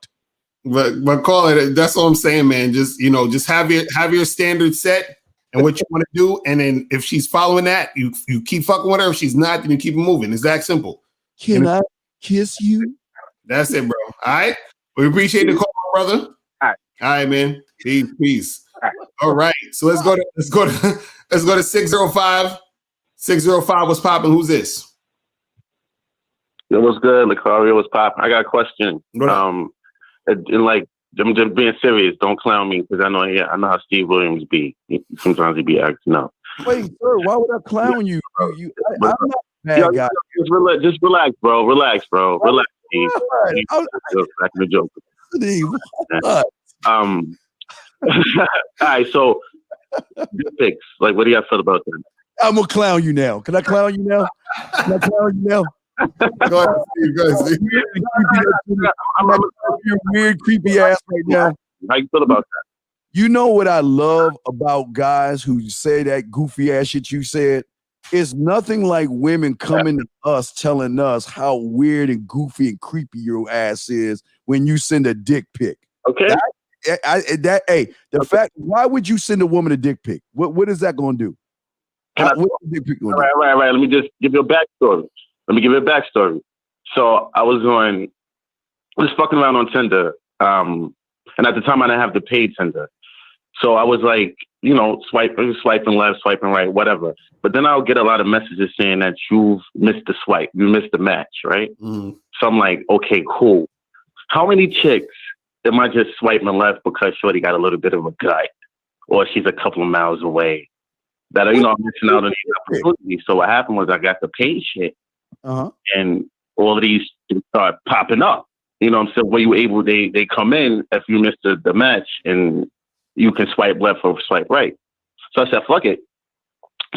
But call it. That's all I'm saying, man. Just have your standards set and what you want to do, and then if she's following that, you keep fucking with her. If she's not, then you keep it moving. It's that simple. Can I kiss you? That's it, bro. All right. We appreciate the call, brother. All right, man. Peace. All right. So let's go to 605. 605. What's popping? Who's this? It was good. Locario was popping. I got a question. And like, I'm just being serious. Don't clown me because I know how Steve Williams be. Sometimes he be acting up. Wait, sir. Why would I clown you? I'm not a bad guy. Just relax, bro. Relax, Steve. The joke. Steve, all right, so good picks. Like, what do y'all feel about that? I'm gonna clown you now. Can I clown you now? Go ahead, Steve. I'm your weird, creepy ass right now. How you feel about that? You know what I love about guys who say that goofy ass shit you said? It's nothing like women coming to us telling us how weird and goofy and creepy your ass is when you send a dick pic. Okay. Fact, why would you send a woman a dick pic? What is that going to do? What's the dick pic going to do? Right. Let me just give you a backstory. So I was fucking around on Tinder. And at the time I didn't have the paid Tinder. So I was like, swiping left, swiping right, whatever. But then I'll get a lot of messages saying that you've missed the swipe, you missed the match, right? Mm. So I'm like, okay, cool. How many chicks am I just swiping left because shorty got a little bit of a gut, or she's a couple of miles away? That I'm missing out on these opportunities. So what happened was I got the paid shit, and all of these start popping up. You know what I'm saying? Where you able, they come in if you missed the match, and you can swipe left or swipe right. So I said, fuck it.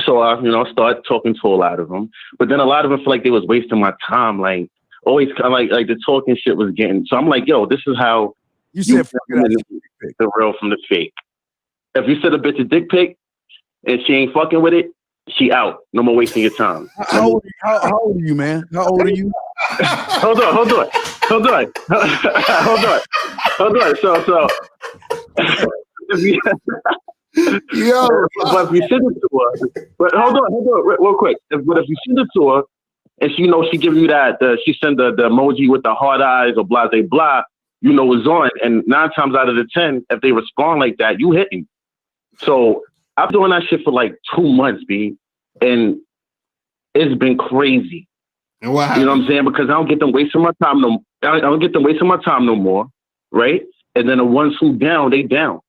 So I, started talking to a lot of them, but then a lot of them feel like they was wasting my time. Like always, like the talking shit was getting. So I'm like, yo, this is how you said the real from the fake. If you send a bitch a dick pic and she ain't fucking with it, she out. No more wasting your time. How old are you, man? How old are you? Hold on. So. Yo, but if you send it to her, but hold on, real quick. But if you send it to her, and she give you that, she send the emoji with the hard eyes or blah, blah, it's on. And 9 times out of the 10, if they respond like that, you hitting. So I'm doing that shit for like 2 months, B, and it's been crazy. And what happened? You know what I'm saying? Because I don't get them wasting my time no. I don't get them wasting my time no more, right? And then the ones who down, they down.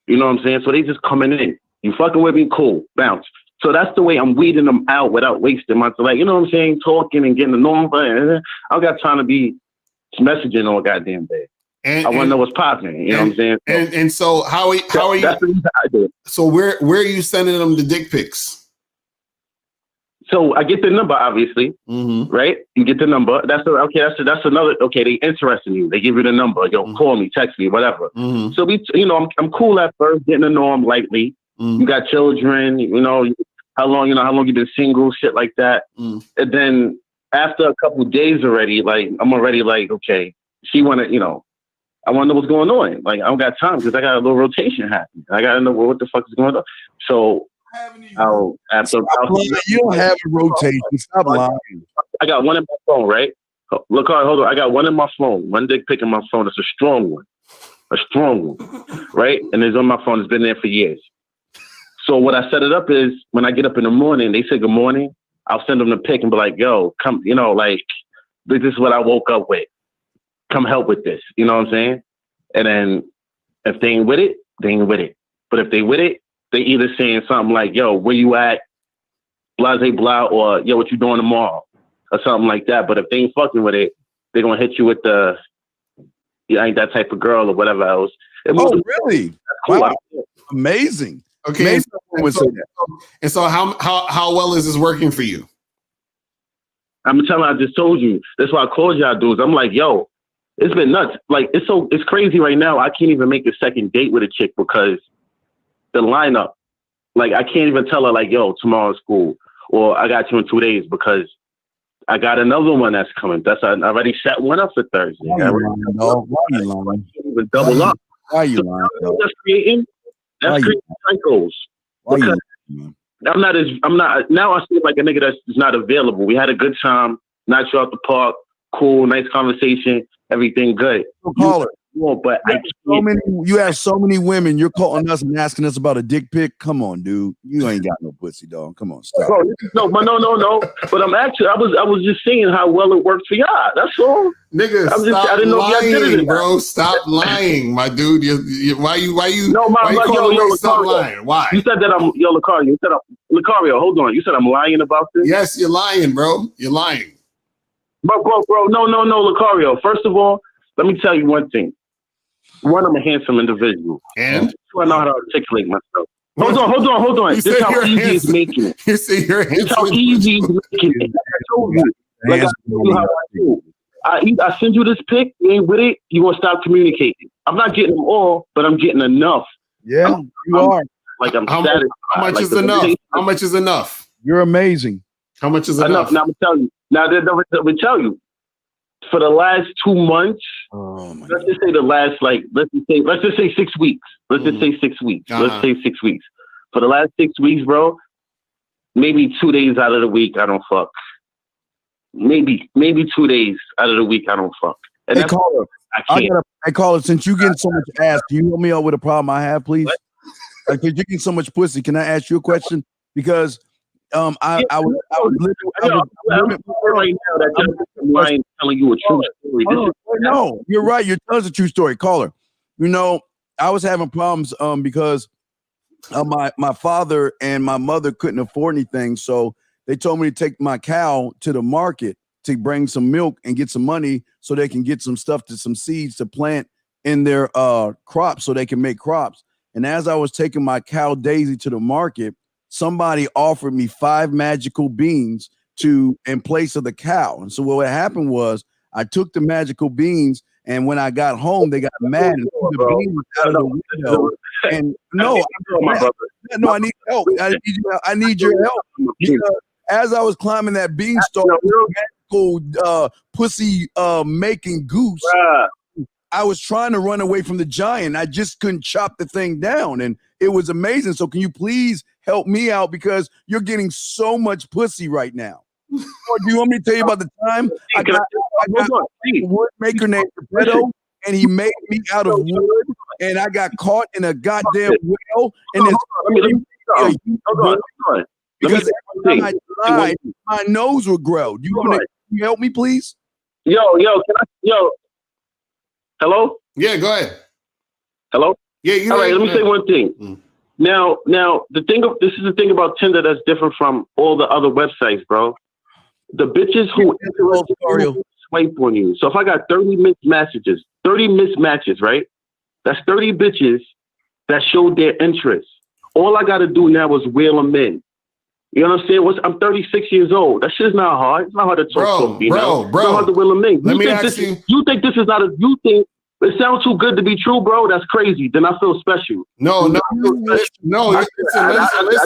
You know what I'm saying? So they just coming in. You fucking with me, cool, bounce. So that's the way I'm weeding them out without wasting my time. Like, you know what I'm saying? Talking and getting the norm. I don't got time to be messaging all goddamn day. I want to know what's popping. You know what I'm saying? And so how are you? That's the reason I do it. So where are you sending them the dick pics? So I get the number, obviously, right? You get the number. That's another. Okay, they interested in you. They give you the number. Yo, call me, text me, whatever. So I'm cool at first, getting to know them lightly. You got children, how long you been single, shit like that. And then after a couple of days already, like I'm already like, okay, she wanna, I want to know what's going on. Like I don't got time because I got a little rotation happening. I got to know what the fuck is going on. So. You don't have a rotation. Stop lying. I got one in my phone, right? Look, hold on. I got one in my phone. One dick pic in my phone. It's a strong one, right? And it's on my phone. It's been there for years. So what I set it up is when I get up in the morning, they say good morning. I'll send them the pic and be like, "Yo, come, like this is what I woke up with. Come help with this." You know what I'm saying? And then if they ain't with it, they ain't with it. But if they with it, they either saying something like, yo, where you at? Blah, blah, or yo, what you doing tomorrow? Or something like that. But if they ain't fucking with it, they're going to hit you with the, I ain't that type of girl or whatever else. Oh, really? Cool. Wow. Amazing. Okay. And so how well is this working for you? I'm telling you, I just told you. That's why I called y'all dudes. I'm like, yo, it's been nuts. Like, it's crazy right now. I can't even make a second date with a chick because the lineup, like I can't even tell her like, yo, tomorrow's cool, or I got you in 2 days because I got another one that's coming. I already set one up for Thursday. Why you lying? Even double up. Why are you lying? That's creating cycles. Because I'm not now. I feel like a nigga that's not available. We had a good time, knocked you out the park, cool, nice conversation, everything good. Caller. But you have so many women. You're calling us and asking us about a dick pic. Come on, dude. You ain't got no pussy, dog. Come on, stop. No. But I'm actually, I was just saying how well it works for y'all. That's all, nigga. I didn't know if y'all did it, bro. Stop lying, my dude. Why you? No, stop lying. Why? You said that I'm Locario. You said Locario. Hold on. You said I'm lying about this. Yes, you're lying, bro. You're lying, bro. No, Locario. First of all, let me tell you one thing. One, I'm a handsome individual. And two, I know how to articulate myself. Hold on. This is how easy it's making it. You say you're handsome. This is how easy it's making it. I told you. Like I told you how I do. I send you this pic, you ain't with it, you gonna stop communicating. I'm not getting them all, but I'm getting enough. Yeah, you are. Like I'm satisfied. How much is enough? How much is enough? You're amazing. How much is enough? Now I'm telling you. Now they'll tell you. For the last 2 months, let's just say let's just say 6 weeks. Let's just say 6 weeks. Let's say 6 weeks. For the last 6 weeks, bro, maybe 2 days out of the week I don't fuck. Maybe 2 days out of the week I don't fuck. And hey, caller, I caller, since you getting so much ass, can you help me out with a problem I have, please? Like, you're getting so much pussy. Can I ask you a question? Because I was right now that I'm lying, telling you a true story. No, you're right. You're telling us a true story, caller. I was having problems because my father and my mother couldn't afford anything, so they told me to take my cow to the market to bring some milk and get some money so they can get some seeds to plant in their crops so they can make crops. And as I was taking my cow Daisy to the market, somebody offered me 5 magical beans in place of the cow. And so what happened was I took the magical beans, and when I got home, they got mad and threw the beans out of the window. And I need help. I need your help. Because as I was climbing that beanstalk, magical pussy making goose, I was trying to run away from the giant. I just couldn't chop the thing down, and it was amazing. So can you please help me out, because you're getting so much pussy right now? Or do you want me to tell you about the time I got a wood maker named Geppetto, and he made me out of wood, and I got caught in a goddamn well, and because every time I lied, my nose would grow. Do you want you help me, please? Yo, hello? Yeah, go ahead. Hello? Yeah, all right, let me say one thing. Now, this is the thing about Tinder that's different from all the other websites, bro. The bitches who swipe on you. So if I got 30 missed matches, right? That's 30 bitches that showed their interest. All I got to do now is wheel them in. You know what I'm saying? I'm 36 years old. That shit's not hard. It's not hard to talk to, you know? It's not hard to wheel them in. You think this is not you think it sounds too good to be true, bro? That's crazy. Then I feel special. No.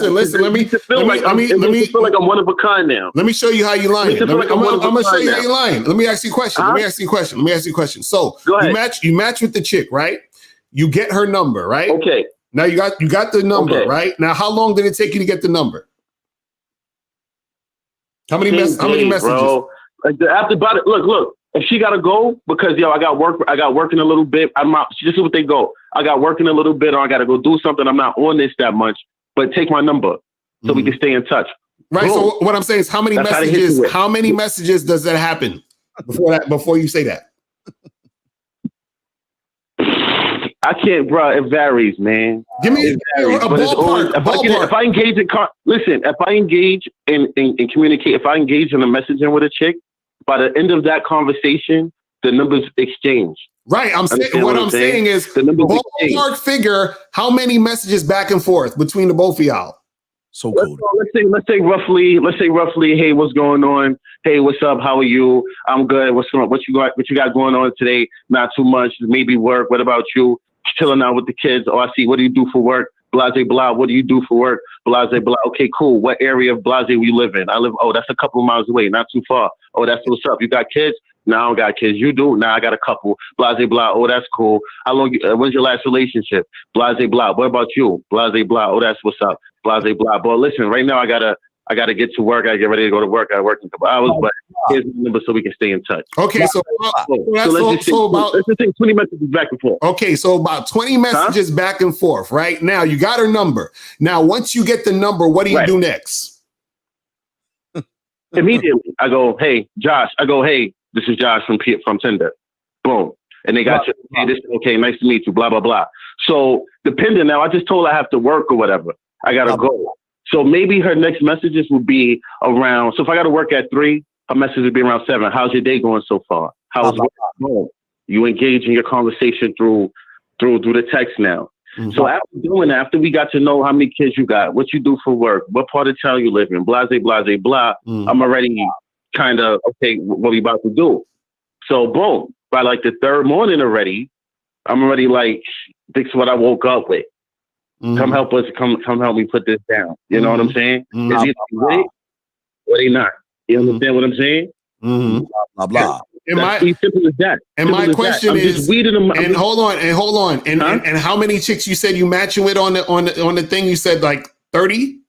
Listen. Let me feel like I'm one of a kind now. Let me show you how you lying. I'm gonna show you how you lying. Let me ask you a question. Let me ask you a question. So you match with the chick, right? You get her number, right? Okay. Now you got the number, right? Now how long did it take you to get the number? How many messages? Bro. Like look. If she gotta go because I got work in a little bit. This is what they go. I got work in a little bit, or I gotta go do something. I'm not on this that much, but take my number so we can stay in touch. Right. Boom. So what I'm saying is, how many messages does that happen before you say that? I can't, bro. It varies, man. Give me a ballpark. If I engage if I engage and communicate, if I engage in a messaging with a chick, by the end of that conversation, the numbers exchange. Right. I'm saying is the ballpark figure. How many messages back and forth between the both of y'all? So cool. Let's say roughly. Hey, what's going on? Hey, what's up? How are you? I'm good. What's going on? What you got going on today? Not too much. Maybe work. What about you? Chilling out with the kids. Oh, I see. What do you do for work? Blase blah. What do you do for work? Blase blah. Okay, cool. What area of Blase we live in? I live. Oh, that's a couple of miles away. Not too far. Oh, that's what's up. You got kids? No, I don't got kids. You do? Nah, I got a couple. Blase blah. Oh, that's cool. How long? When's your last relationship? Blase blah. What about you? Blase blah. Oh, that's what's up. Blase blah. But listen, right now I gotta get to work. I get ready to go to work. I work in a couple hours, but here's the number so we can stay in touch. Okay, so let's just think 20 messages back and forth. Okay, so about 20 messages back and forth. Right now, you got her number. Now, once you get the number, what do you do next? Immediately, I go, hey, Josh. I go, hey, this is Josh from Tinder. Boom. And they got you. Hey, this okay. Nice to meet you. Blah, blah, blah. So depending now, I just told her I have to work or whatever. I got to go. So maybe her next messages will be around. So if I got to work at 3, her message would be around 7. How's your day going so far? How's work going? You engage in your conversation through the text now. Mm-hmm. So after we got to know how many kids you got, what you do for work, what part of town you live in, blase, blase, blah. Mm-hmm. I'm already kind of, okay, what we about to do? So boom, by like the 3rd morning already, I'm already like, this is what I woke up with. Mm-hmm. Come help us. Come help me put this down. You know what I'm saying? Mm-hmm. Is he with it or they not? You understand what I'm saying? Mm-hmm. Blah blah. That's simple as that. And my question is, and hold on. And how many chicks you said you matching with on the thing? You said like 30.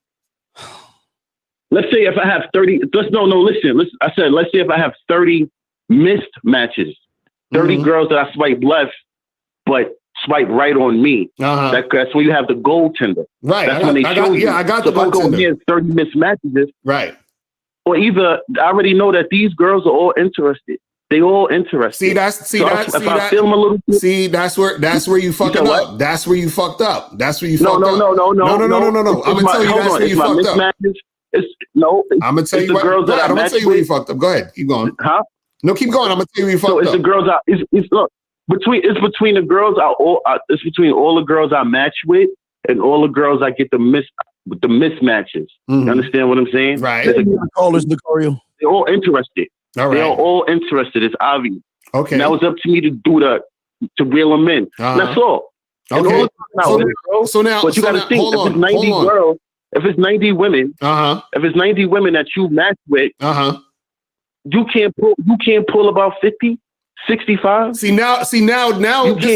Let's say if I have 30. Listen. I said let's say if I have 30 missed matches, 30 girls that I swipe left, but swipe right on me. Uh-huh. That's when you have the gold Tinder. Right. That's when they show you. Yeah, I got the gold Tinder. Tinder. 30 missed matches. Right. Or either I already know that these girls are all interested. They all interested. That's where you fucked up. That's where you fucked up. No. I'm gonna tell you that's where you fucked up. I'm gonna tell you where you fucked up. Go ahead, keep going. Huh? No, keep going. I'm gonna tell you where you fucked up. So it's the girls between the girls it's between all the girls I match with and all the girls I get the mismatches. Mm-hmm. You understand what I'm saying? Right. Callers, Locario. They're all interested. All right. They're all interested. It's obvious. Okay. Now it's up to me to to reel them in. Uh-huh. That's all. Okay. But you got to think if it's 90 girls, if it's 90 women, if it's 90 women that you match with, you can't pull about 50. 65. See now. This is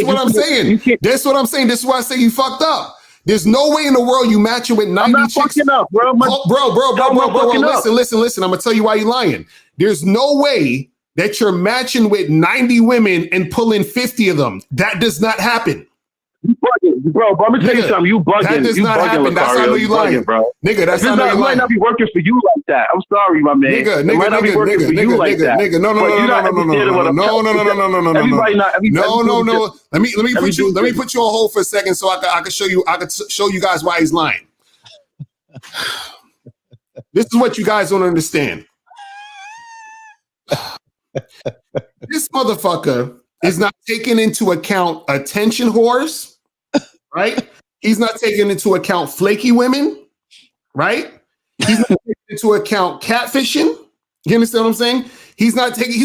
what I'm saying. This is why I say you fucked up. There's no way in the world you matching with 90 chicks. Fucking up, bro. Bro. Listen. I'm gonna tell you why you're lying. There's no way that you're matching with 90 women and pulling 50 of them. That does not happen. bugging, bro. But I'm gonna tell you something. You bugging. That does you not bugging, happen. That's how I know you lying, bro. Nigga, that's how I know you lying. It might not be working for you like that. I'm sorry, my man. It might not be working for you like that. No. Everybody not. No. Let me put you on hold for a second so I can show you. I can show you guys why he's lying. This is what you guys don't understand. This motherfucker is not taking into account attention whores, right? He's not taking into account flaky women, right? He's not taking into account catfishing. You understand what I'm saying? He's not taking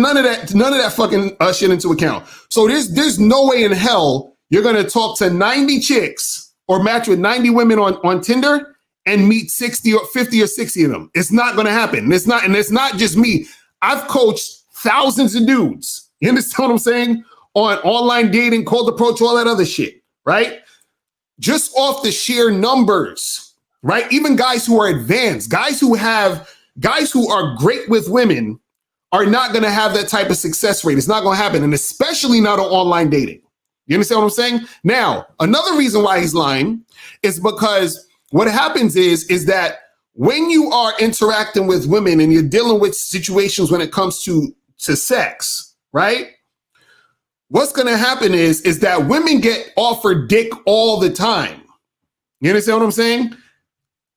none of that fucking shit into account. So there's no way in hell you're gonna talk to 90 chicks or match with 90 women on Tinder and meet 60 or 50 or 60 of them. It's not gonna happen. It's not just me. I've coached thousands of dudes. You understand what I'm saying? On online dating, cold approach, all that other shit, right? Just off the sheer numbers, right? Even guys who are advanced, guys who are great with women are not going to have that type of success rate. It's not going to happen. And especially not on online dating. You understand what I'm saying? Now, another reason why he's lying is because what happens is that when you are interacting with women and you're dealing with situations when it comes to sex, right? What's going to happen is that women get offered dick all the time. You understand what I'm saying?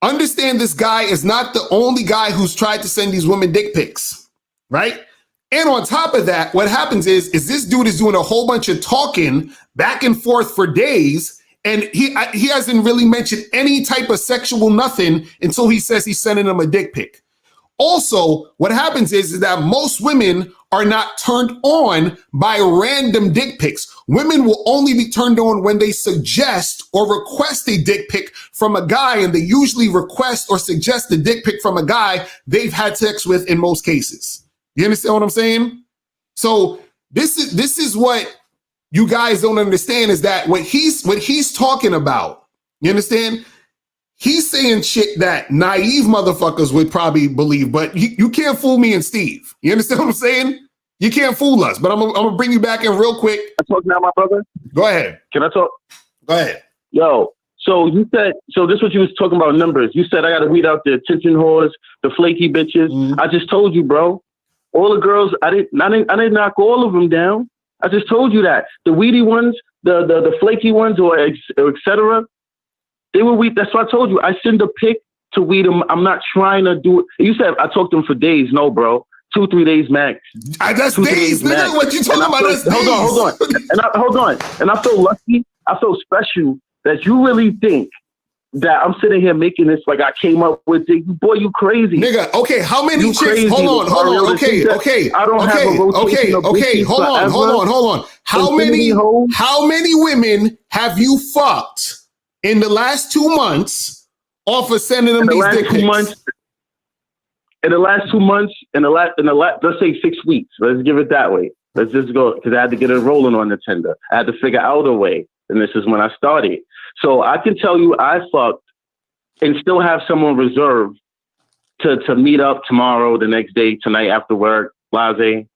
Understand this guy is not the only guy who's tried to send these women dick pics, right? And on top of that, what happens is this dude is doing a whole bunch of talking back and forth for days, and he hasn't really mentioned any type of sexual nothing until he says he's sending them a dick pic. Also, what happens is that most women are not turned on by random dick pics. Women will only be turned on when they suggest or request a dick pic from a guy, and they usually request or suggest a dick pic from a guy they've had sex with in most cases. You understand what I'm saying? So this is what you guys don't understand, is that what he's talking about. You understand? He's saying shit that naive motherfuckers would probably believe, but you can't fool me and Steve. You understand what I'm saying? You can't fool us, but I'm gonna bring you back in real quick. I talk now, my brother? Go ahead. Can I talk? Go ahead. Yo, so you said, so this is what you was talking about numbers. You said I got to weed out the attention whores, the flaky bitches. Mm-hmm. I just told you, bro. All the girls, I didn't knock all of them down. I just told you that. The weedy ones, the flaky ones, or et cetera, they were weak. That's what I told you. I send a pic to weed them. I'm not trying to do it. You said I talked to them for days. No, bro. 2-3 days max. That's days, nigga. What you talking about? That's days. Hold on. And I feel lucky. I feel special that you really think that I'm sitting here making this like I came up with it. Boy, you crazy. Nigga, okay, how many chicks? Crazy. Hold on. Okay. I don't have a rotation of hold on. How many women have you fucked in the last 2 months off of sending them these dick pics? In the last 2 months, let's say 6 weeks. Let's give it that way. Let's just go, because I had to get it rolling on the Tinder. I had to figure out a way, and this is when I started. So I can tell you I fucked and still have someone reserved to meet up tomorrow, the next day, tonight after work, blase,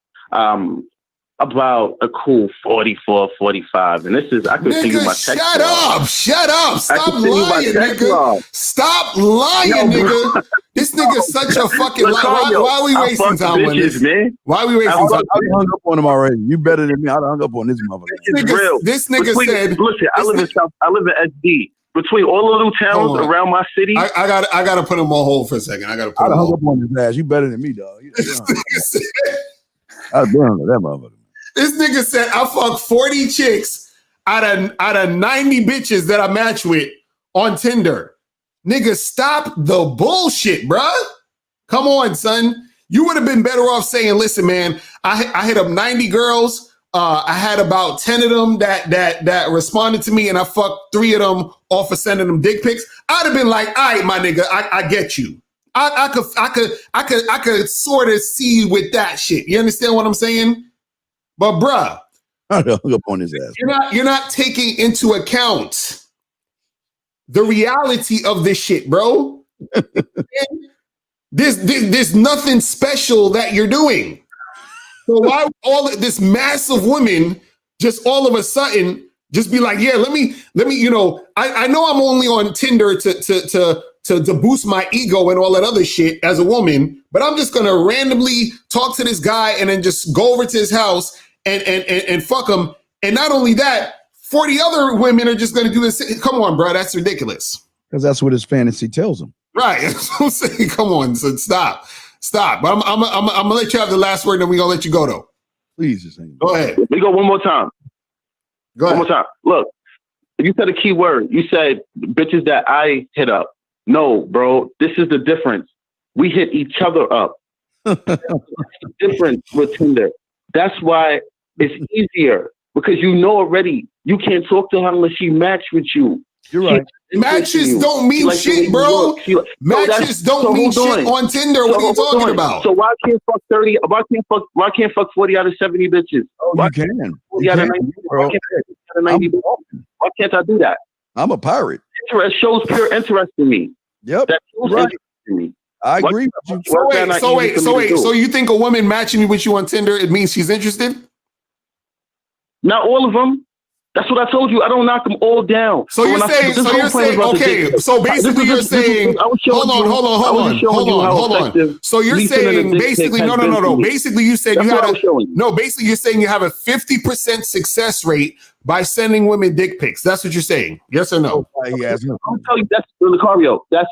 about a cool 44, 45. And this is, I could see my text. Shut up. Stop lying, nigga. Stop lying, nigga. This nigga's such a fucking liar. Why are we wasting time on this? Man. Why are we wasting time? I hung up on him already. You better than me. I hung up on this motherfucker. This nigga said, listen, I live in SD. Between all the little towns around my city. I gotta put him on hold for a second. I gotta put him on hold. I hung up on his ass. You better than me, dog. I done with that motherfucker. This nigga said I fucked 40 chicks out of 90 bitches that I match with on Tinder. Nigga, stop the bullshit, bruh. Come on, son. You would have been better off saying, listen, man, I hit up 90 girls. I had about 10 of them that responded to me, and I fucked 3 of them off of sending them dick pics. I'd have been like, all right, my nigga, I get you. I could sort of see with that shit. You understand what I'm saying? But bruh, I hung up on his ass. You're not taking into account the reality of this shit, bro. There's nothing special that you're doing. So why all this mass of women just all of a sudden Just be like, yeah, let me, you know, I know I'm only on Tinder to boost my ego and all that other shit as a woman, but I'm just gonna randomly talk to this guy and then just go over to his house and fuck him. And not only that, 40 other women are just gonna do this. Come on, bro, that's ridiculous. Because that's what his fantasy tells him. Right. That's what I'm saying. Come on, so stop. But I'm gonna let you have the last word, and then we're gonna let you go though. Please just go ahead. Let me go one more time. Go ahead. One more time. Look, you said a key word. You said bitches that I hit up. No, bro, this is the difference. We hit each other up. That's the difference with Tinder. That's why it's easier, because you know already you can't talk to her unless she match with you. You're right. Matches don't mean shit, bro. Matches don't mean shit on Tinder. What are you talking about? So why can't fuck 30? Why can't fuck 40 out of 70 bitches? Oh, you can. 40 out of 90. Why can't I do that? I'm a pirate. Interest shows pure interest in me. Yep. That shows interest in me. I agree with you. So wait. So you think a woman matching with you on Tinder, it means she's interested? Not all of them. That's what I told you. I don't knock them all down. So you're saying, okay. So basically, you're saying, hold on. So you're saying basically, no. Basically, you said basically, you're saying you have a 50% success rate by sending women dick pics. That's what you're saying. Yes or no? Yes. I'll tell you, that's Locario. That's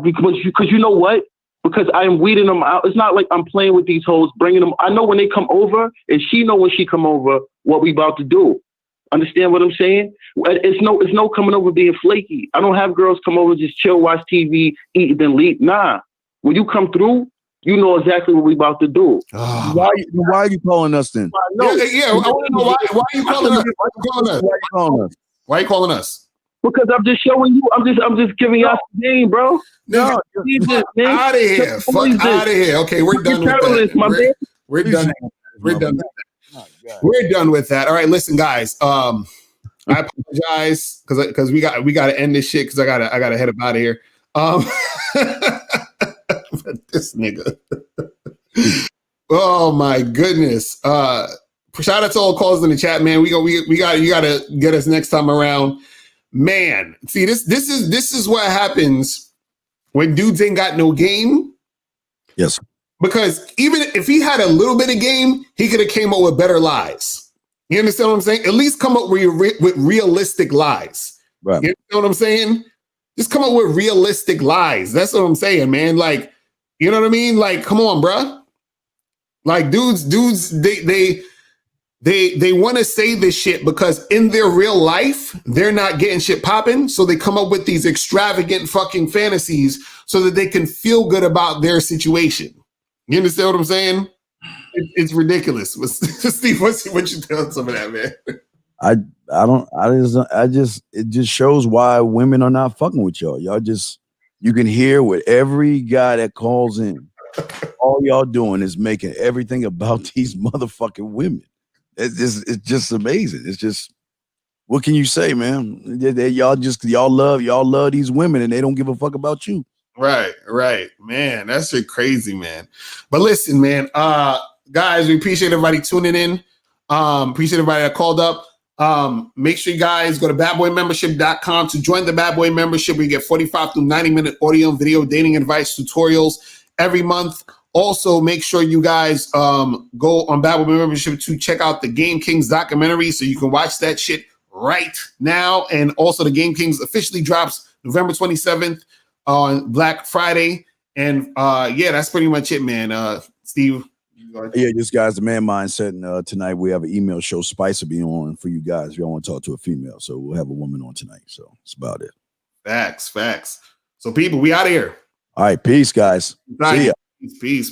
because you know what? Because I'm weeding them out. It's not like I'm playing with these hoes, bringing them. I know when they come over, and she know when she come over what we about to do. Understand what I'm saying? It's no coming over being flaky. I don't have girls come over just chill, watch TV, eat, then leave. Nah. When you come through, you know exactly what we about to do. Why are you calling us then? Yeah. I want to know why are you calling us? Why are you calling us? Because I'm just showing you. I'm just giving y'all the game, bro. No, out of here. Fuck out of here. Okay, we're done with that. We're done. We're done. We're done with that. All right, listen, guys. I apologize because we got to end this shit because I gotta head up out of here. This nigga. Oh my goodness. Shout out to all calls in the chat, man. You gotta get us next time around. Man, see, this is what happens when dudes ain't got no game. Yes. Because even if he had a little bit of game, he could have came up with better lies. You understand what I'm saying? At least come up with realistic lies. Right. You know what I'm saying? Just come up with realistic lies. That's what I'm saying, man. Like, you know what I mean? Like, come on, bruh. Like, dudes, they want to say this shit because in their real life, they're not getting shit popping. So they come up with these extravagant fucking fantasies so that they can feel good about their situation. You understand what I'm saying? It's ridiculous. Steve, what you tell some of that, man? It just shows why women are not fucking with y'all. You can hear with every guy that calls in, all y'all doing is making everything about these motherfucking women. It's just amazing. It's just, what can you say, man? Y'all love these women and they don't give a fuck about you. Right, man. That's shit crazy, man. But listen, man, guys, we appreciate everybody tuning in. Appreciate everybody that called up. Make sure you guys go to badboymembership.com to join the Bad Boy membership. We get 45 to 90-minute audio and video dating advice tutorials every month. Also, make sure you guys go on Bad Boy membership to check out the Game Kings documentary so you can watch that shit right now. And also, the Game Kings officially drops November 27th on Black Friday. And that's pretty much it, man. Steve. Yeah, just guys, the man mindset. And tonight we have an email show. Spice will be on for you guys if y'all want to talk to a female. So we'll have a woman on tonight. So that's about it. Facts. So people, we out of here. All right, peace, guys. See ya. Peace.